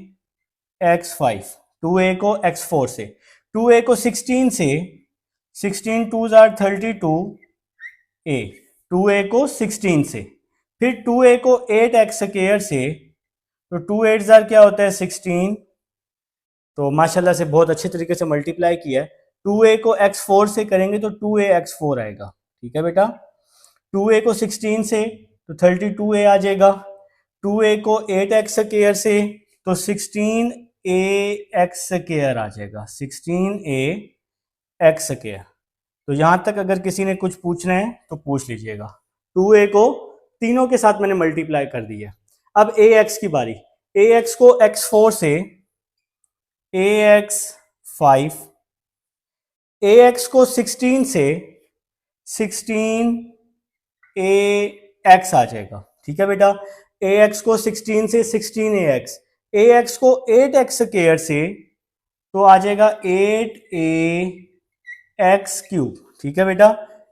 x5, 2a को x4 से, 2a को 16 से, 16 2 जार 32a, 2a को 16 से, फिर 2a को 8x स्क्वायर से, तो 2 8 जार क्या होता है 16, तो माशाल्लाह से बहुत अच्छे तरीके से मल्टीप्लाई किया है। 2a को x4 से करेंगे तो 2a x4 आएगा, ठीक है बेटा। 2a को 16 से तो 32a आ जाएगा, 2a को 8x स्क्वायर से तो 16 ए एक्स स्क्वायर आ जाएगा, 16a एक्स स्क्वायर। तो यहां तक अगर किसी ने कुछ पूछना है तो पूछ लीजिएगा। 2a को तीनों के साथ मैंने मल्टीप्लाई कर दिया। अब ए एक्स की बारी। ए एक्स को x4 से ax5, ax को 16 से 16ax आ जाएगा। ठीक है बेटा, ax को 16 से 16ax, ax को 8x स्क्वायर से तो आ जाएगा 8ax क्यूब। ठीक है बेटा,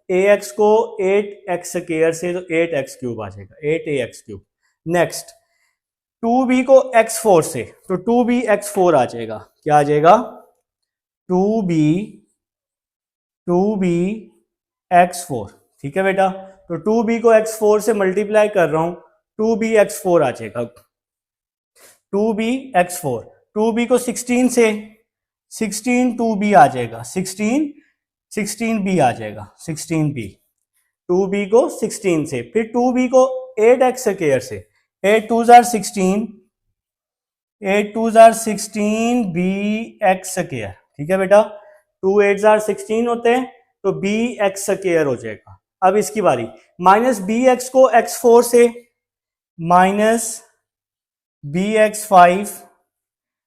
ax को 8x स्क्वायर से तो 8x क्यूब आ जाएगा, 8ax क्यूब। नेक्स्ट 2b को x4 से तो 2b x4 आ जाएगा। क्या आ जाएगा? 2b x4। ठीक है बेटा, तो 2b को x4 से मल्टीप्लाई कर रहा हूं, 2b x4 आ जाएगा। 2b x4, 2b को 16 से 16 2b आ जाएगा, 16b आ जाएगा, 16b। 2b को 16 से, फिर 2b को 8x स्क्वायर से, 8 2 जार 16, 8 2 जार 16 bx स्क्वायर। ठीक है बेटा, 2 8 जार 16 होते हैं तो bx स्क्वायर हो जाएगा। अब इसकी बारी, माइनस bx को x4 से माइनस bx5,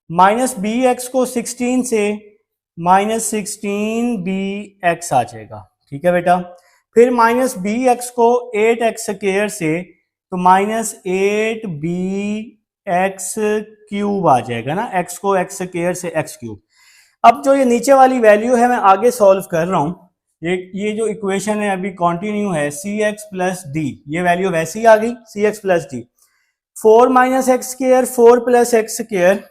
माइनस bx को 16 से माइनस 16bx आ जाएगा। ठीक है बेटा, फिर माइनस bx को 8x स्क्वायर से तो माइनस 8bx क्यूब आ जाएगा ना, x को x स्क्वायर से x क्यूब। अब जो ये नीचे वाली वैल्यू है मैं आगे सॉल्व कर रहा हूं, ये जो इक्वेशन है अभी कंटिन्यू है, cx प्लस डी, ये वैल्यू वैसे ही आ गई, cx plus D. 4 minus x square, 4 plus x square,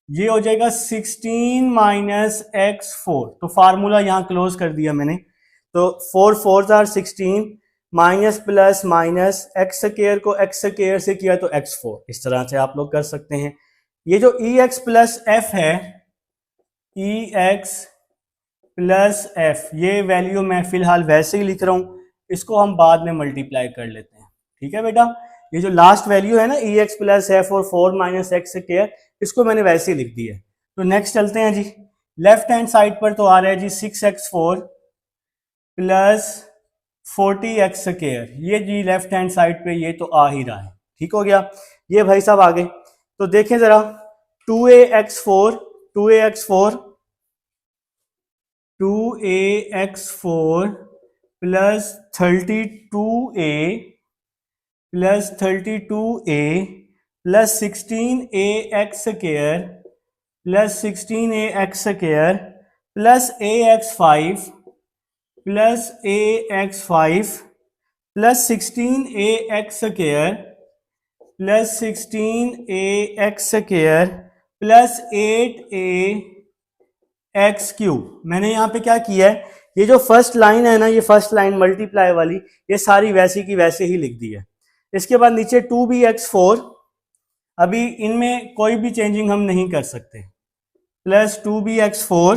ये हो जाएगा 16 माइनस एक्स 4। तो फार्मूला यहां क्लोज कर दिया मैंने। तो 4 4 jar 16 minus plus minus x square को एक्स स्क्वायर से किया तो x4। इस तरह से आप लोग कर सकते हैं। ये जो ex प्लस एफ है, ex प्लस एफ, ये वैल्यू मैं फिलहाल वैसे ही लिख रहा हूं, इसको हम बाद में मल्टीप्लाई कर लेते हैं। ठीक है बेटा, ये जो लास्ट वैल्यू है ना ex प्लस एफ और 4 माइनस एक्स स्क्वायर, इसको मैंने वैसे ही लिख दिया है। तो नेक्स्ट चलते हैं जी, लेफ्ट हैंड साइड पर तो आ रहा है जी 6x4 प्लस 40x स्क्वायर, ये जी लेफ्ट हैंड साइड पे ये तो आ ही रहा है। ठीक हो गया, ये भाई साहब आ गए। तो देखें जरा, 2ax4 plus 32a plus 16ax square plus 16ax square plus ax5 plus plus 16ax square plus 16ax square plus 8ax cube. मैंने यहाँ पे क्या किया है, ये जो फर्स्ट लाइन है ना, ये फर्स्ट लाइन मल्टीप्लाई वाली, ये सारी वैसी की वैसे ही लिख दी है। इसके बाद नीचे 2bx4, अभी इनमें कोई भी चेंजिंग हम नहीं कर सकते, प्लस 2bx4।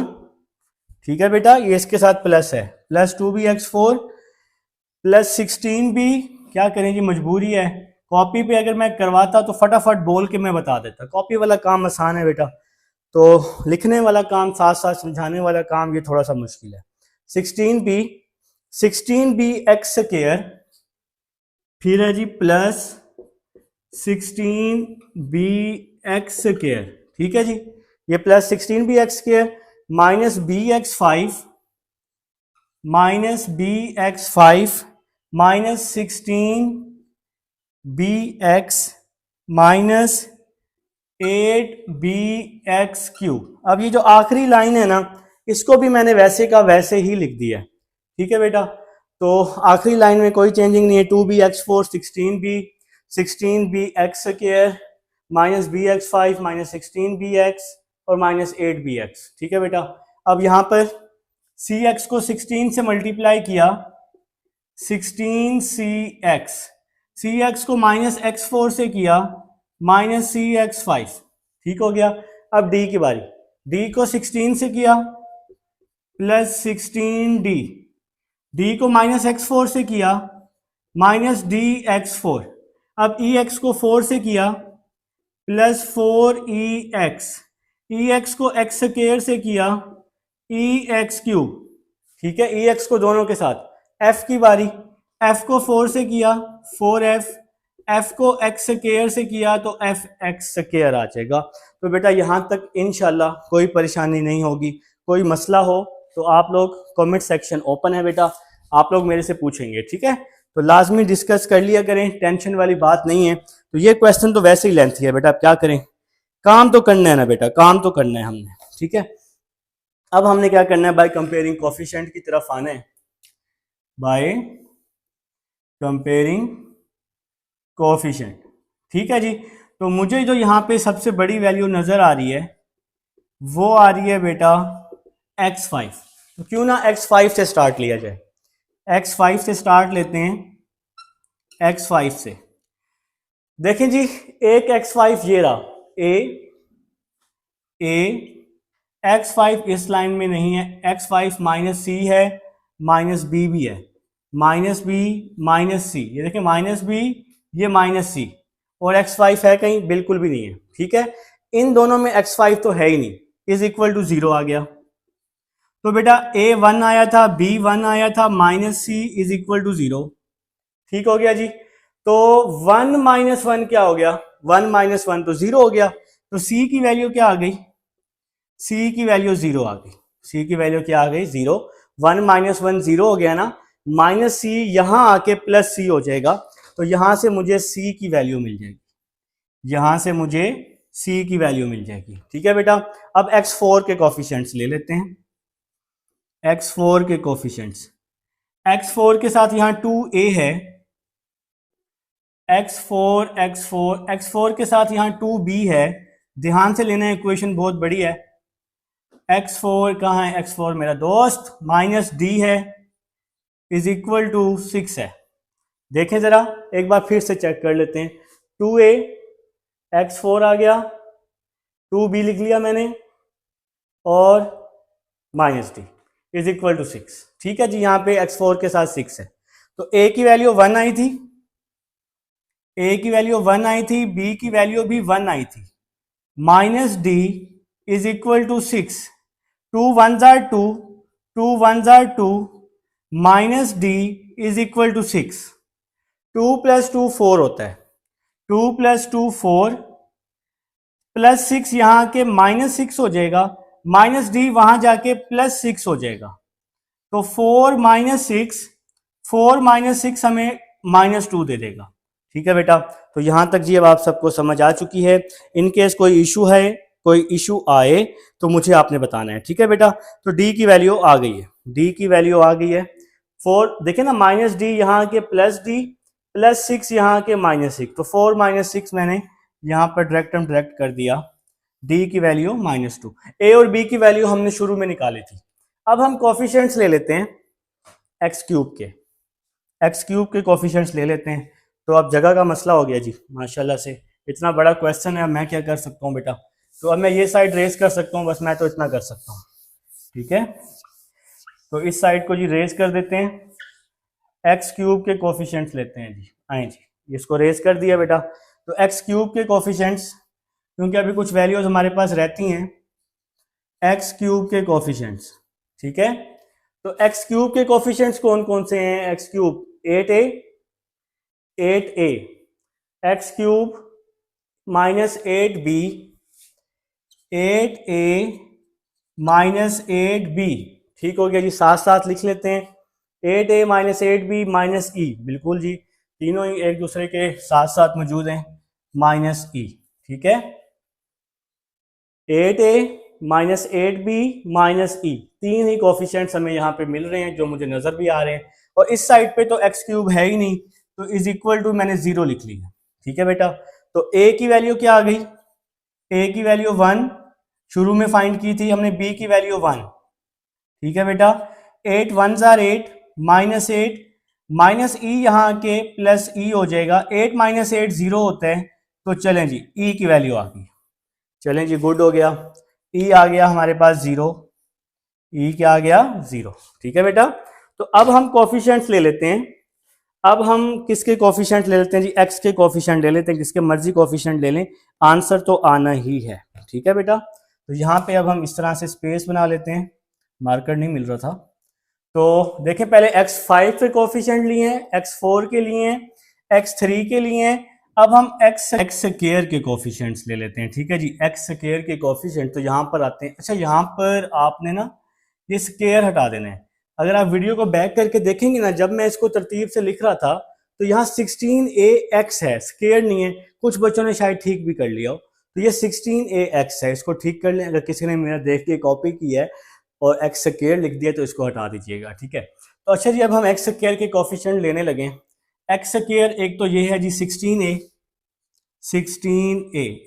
ठीक है बेटा, ये इसके साथ प्लस है, प्लस 2bx4 प्लस 16b। क्या करें जी, मजबूरी है। कॉपी पे अगर मैं करवाता तो फटाफट बोल के मैं बता देता, कॉपी वाला काम आसान है बेटा, तो लिखने वाला काम साथ साथ समझाने वाला काम ये थोड़ा सा मुश्किल है। 16b एक्स स्क्वायर, फिर है जी प्लस 16b एक्स स्क्वायर। ठीक है जी, ये plus 16b x square minus bx5 minus 16bx minus 8bx cube. अब ये जो आखिरी लाइन है ना, इसको भी मैंने वैसे का वैसे ही लिख दिया। ठीक है बेटा, तो आखिरी लाइन में कोई चेंजिंग नहीं है। 2bx4 16bx square minus bx5 minus 16bx और माइनस 8bx। ठीक है बेटा, अब यहां पर cx को 16 से मल्टीप्लाई किया, 16cx को माइनस x4 से किया, माइनस cx5। ठीक हो गया। अब d की बारी, d को 16 से किया प्लस 16d, d को माइनस x4 से किया माइनस dx4। अब ex को 4 से किया प्लस 4ex, ई एक्स को एक्स स्क्वायर से किया ई एक्स क्यूब, ठीक है, ई एक्स को दोनों के साथ, एफ की बारी, एफ को 4 से किया 4f, एफ को एक्स स्क्वायर से किया तो एफ एक्स स्क्वायर आ जाएगा। तो बेटा यहाँ तक इंशाल्लाह कोई परेशानी नहीं होगी। कोई मसला हो तो आप लोग कमेंट सेक्शन ओपन है बेटा, आप लोग मेरे से पूछेंगे, ठीक है, तो लाजमी डिस्कस कर लिया करें, टेंशन वाली बात नहीं है। तो ये क्वेश्चन तो वैसे ही लेंथी है बेटा, अब क्या करें, काम तो करना है ना बेटा, काम तो करना है हमने, ठीक है। अब हमने क्या करना है, बाय कंपेयरिंग कोफिशिएंट की तरफ आना है, बाय कंपेयरिंग कोफिशिएंट, ठीक है जी। तो मुझे जो यहाँ पे सबसे बड़ी वैल्यू नजर आ रही है वो आ रही है बेटा x5। तो क्यों ना x5 से स्टार्ट लिया जाए, x5 से स्टार्ट लेते हैं, x5 से देखें जी, एक x5 ये रहा, x5 इस लाइन में नहीं है, x5 माइनस सी है, माइनस बी भी है, माइनस बी माइनस सी, ये देखें माइनस बी, ये माइनस सी, और x5 है कहीं, बिल्कुल भी नहीं है, ठीक है। इन दोनों में x5 तो है ही नहीं, इज इक्वल टू 0 आ गया। तो बेटा a1 आया था, b1 आया था, minus c is equal to 0, ठीक हो गया जी। तो 1 माइनस 1 क्या हो गया, 1 माइनस 1 तो 0 हो गया। तो c की वैल्यू क्या आ गई, c की वैल्यू 0 आ गई, c की वैल्यू क्या आ गई, 0। 1 माइनस 1 0 हो गया ना, माइनस सी यहां आके प्लस सी हो जाएगा, तो यहां से मुझे c की वैल्यू मिल जाएगी, यहां से मुझे c की वैल्यू मिल जाएगी, ठीक है बेटा। अब x4 के कोफिशिएंट्स ले लेते हैं, x4 के कोफिशिएंट्स, x4 के साथ यहां 2a है, x4 के साथ यहां 2b है, ध्यान से लेना, इक्वेशन बहुत बड़ी है। x4 कहाँ है, x4 मेरा दोस्त, माइनस d है, इज इक्वल टू 6 है। देखें जरा एक बार फिर से चेक कर लेते हैं, 2a x4 आ गया, 2b लिख लिया मैंने, और minus d is equal to 6, ठीक है जी। यहाँ पे x4 के साथ 6 है, तो a की वैल्यू 1 आई थी, a की वैल्यू 1 आई थी, b की वैल्यू भी 1 आई थी, minus d is equal to 6, 2 1 जार 2, 2 1 जार 2, minus d is equal to 6, 2 plus 2 4 होता है, 2 प्लस 2 4, प्लस 6 यहाँ के माइनस 6 हो जाएगा, माइनस डी वहां जाके प्लस 6 हो जाएगा, तो 4 माइनस 6, 4 माइनस 6 हमें माइनस 2 दे देगा, ठीक है बेटा। तो यहां तक जी अब आप सबको समझ आ चुकी है। इन केस कोई इशू है, कोई इशू आए तो मुझे आपने बताना है, ठीक है बेटा। तो डी की वैल्यू आ गई है, डी की वैल्यू आ गई है 4, देखे ना, माइनस डी यहाँ के प्लस डी, प्लस 6 यहाँ के माइनस 6, तो 4 माइनस 6 मैंने यहाँ पर डायरेक्ट कर दिया, डी की वैल्यू माइनस 2। ए और बी की वैल्यू हमने शुरू में निकाली थी। अब हम कोफिशिएंट्स ले लेते हैं एक्स क्यूब के कोफिशिएंट्स ले लेते हैं। तो अब जगह का मसला हो गया जी, माशाल्लाह से इतना बड़ा क्वेश्चन है, अब मैं क्या कर सकता हूँ बेटा, तो अब मैं ये साइड रेस कर सकता हूँ, बस मैं तो इतना कर सकता हूँ, ठीक है। तो इस साइड को जी रेस कर देते हैं, एक्स क्यूब के कोफिशिएंट्स लेते हैं जी, आए जी, इसको रेस कर दिया बेटा। तो एक्स क्यूब के कोफिशिएंट्स, क्योंकि अभी कुछ वैल्यूज हमारे पास रहती हैं, एक्स क्यूब के कोफिशिएंट्स, ठीक है। तो एक्स क्यूब के कोफिशिएंट्स कौन कौन से हैं, x cube 8a, x cube minus 8b, 8a minus 8b, ठीक हो गया जी, साथ साथ लिख लेते हैं, 8a माइनस 8b माइनस ई, बिल्कुल जी, तीनों ही एक दूसरे के साथ साथ मौजूद हैं, माइनस ई, ठीक है। 8a माइनस 8b माइनस ई, तीन ही कोफिशिएंट्स हमें यहाँ पे मिल रहे हैं जो मुझे नजर भी आ रहे हैं, और इस साइड पे तो एक्स क्यूब है ही नहीं, तो इज इक्वल टू मैंने 0 लिख लिया, ठीक है बेटा। तो a की वैल्यू क्या आ गई, a की वैल्यू 1 शुरू में फाइंड की थी हमने, b की वैल्यू 1, ठीक है बेटा। 8 1 जार 8, माइनस 8, माइनस ई यहाँ के प्लस ई हो जाएगा, 8 माइनस 8 0 होता है, तो चलें जी ई की वैल्यू आ गई, चलें जी गुड हो गया, ई आ गया हमारे पास 0, ई क्या आ गया 0, ठीक है बेटा। तो अब हम कोफिशिएंट्स ले लेते हैं, अब हम किसके कोफिशिएंट ले लेते हैं जी, एक्स के कोफिशिएंट ले लेते हैं, किसके मर्जी कोफिशिएंट ले लें, आंसर तो आना ही है, ठीक है बेटा। तो यहाँ पे अब हम इस तरह से स्पेस बना लेते हैं, मार्कर नहीं मिल रहा था। तो देखें पहले x5 के कोफिशिएंट लिए हैं, x4 के लिए हैं, x3 के लिए हैं। अब हम x स्क्वायर के कोफिशिएंट्स ले लेते हैं, ठीक है जी। x स्क्वायर के कोफिशिएंट तो यहाँ पर आते हैं। अच्छा, यहाँ पर आपने ना ये स्क्वायर हटा देना है। अगर आप वीडियो को बैक करके देखेंगे ना, जब मैं इसको तरतीब से लिख रहा था तो यहाँ 16ax है, स्क्वायर नहीं है। कुछ बच्चों ने शायद ठीक भी कर लिया हो, तो ये 16ax है, इसको ठीक कर लें। अगर किसी ने मेरा देख के कॉपी की है और एक्स स्क्वायर लिख दिया तो इसको हटा दीजिएगा, ठीक है। तो अच्छा जी, अब हम एक्स स्क्वायर के कोफिशिएंट लेने लगे। एक्स स्क्वायर एक तो ये है जी 16a,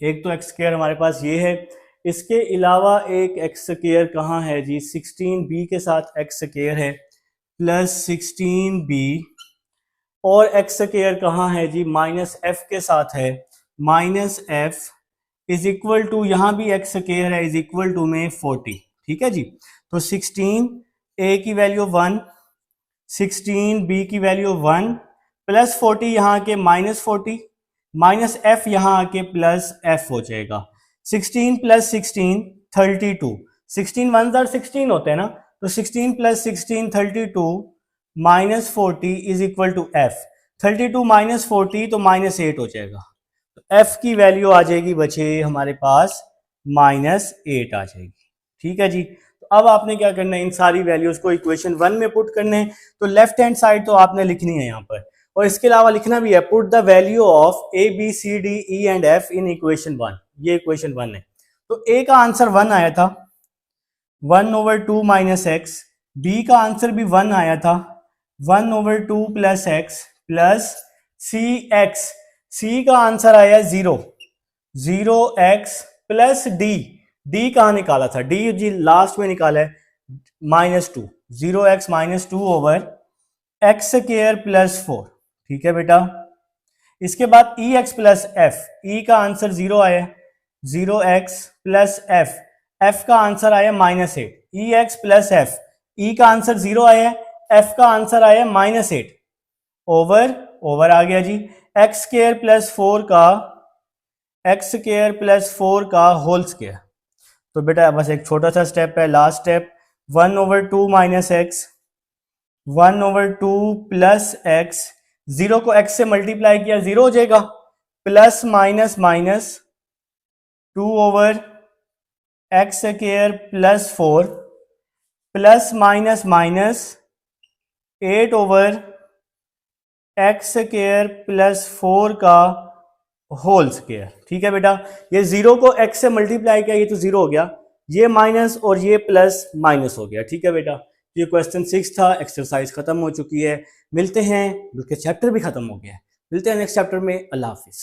एक तो एक्स स्क्वायर हमारे पास ये है। इसके अलावा एक एक्स स्क्वायर कहाँ है जी, 16b के साथ एक्स स्क्वायर है प्लस 16b, और एक्स स्क्वायर कहाँ है जी, माइनस एफ के साथ है, minus f is equal to, यहाँ भी एक्स स्क्वायर है, इज इक्वल टू में 40, ठीक है जी। तो 16a की वैल्यू 1, 16b की वैल्यू 1 प्लस 40 यहाँ के माइनस 40, माइनस एफ यहाँ आके प्लस एफ हो जाएगा। 16 प्लस 16 32, 16 1 16 होते हैं ना, तो 16 plus 16 32 minus 40 is equal to f. 32 minus 40 तो माइनस 8 हो जाएगा। तो एफ की वैल्यू आ जाएगी बचे हमारे पास माइनस 8 आ जाएगी, ठीक है जी। तो अब आपने क्या करना है, इन सारी वैल्यूज को इक्वेशन 1 में पुट करने हैं। तो लेफ्ट हैंड साइड तो आपने लिखनी है यहाँ पर, और इसके अलावा लिखना भी है put the value of A B C d e and f in equation 1। ये इक्वेशन 1 है। तो ए का आंसर 1 आया था, 1/2 माइनस एक्स। बी का आंसर भी 1 आया था, 1/2 प्लस एक्स प्लस सी एक्स। सी का आंसर आया 0x प्लस डी। डी कहाँ निकाला था, डी जी लास्ट में निकाला है, -2, 0x - 2 over x square plus 4, ठीक है बेटा। इसके बाद ई एक्स प्लस एफ, ई का आंसर 0 आया, 0x प्लस एफ, एफ का आंसर आया -8, ई एक्स प्लस एफ, ई का आंसर 0 आया, एफ का आंसर आया -8 ओवर आ गया जी एक्स स्क्वायर प्लस 4 का, एक्स स्क्वायर प्लस 4 का होल स्क्वायर। तो बेटा बस एक छोटा सा स्टेप है, last step, 1/2 minus x, 1/2 plus x, 0 को x से मल्टीप्लाई किया 0 हो जाएगा, plus minus minus 2 over x square plus 4 plus minus minus 8 over x square plus 4 का होल स्क्वायर, ठीक है बेटा। ये 0 को x से मल्टीप्लाई किया, ये तो 0 हो गया, ये माइनस और ये प्लस माइनस हो गया, ठीक है बेटा। ये क्वेश्चन 6 था, एक्सरसाइज खत्म हो चुकी है। मिलते हैं, बल्कि चैप्टर भी खत्म हो गया है। मिलते हैं नेक्स्ट चैप्टर में। अल्लाह हाफिज।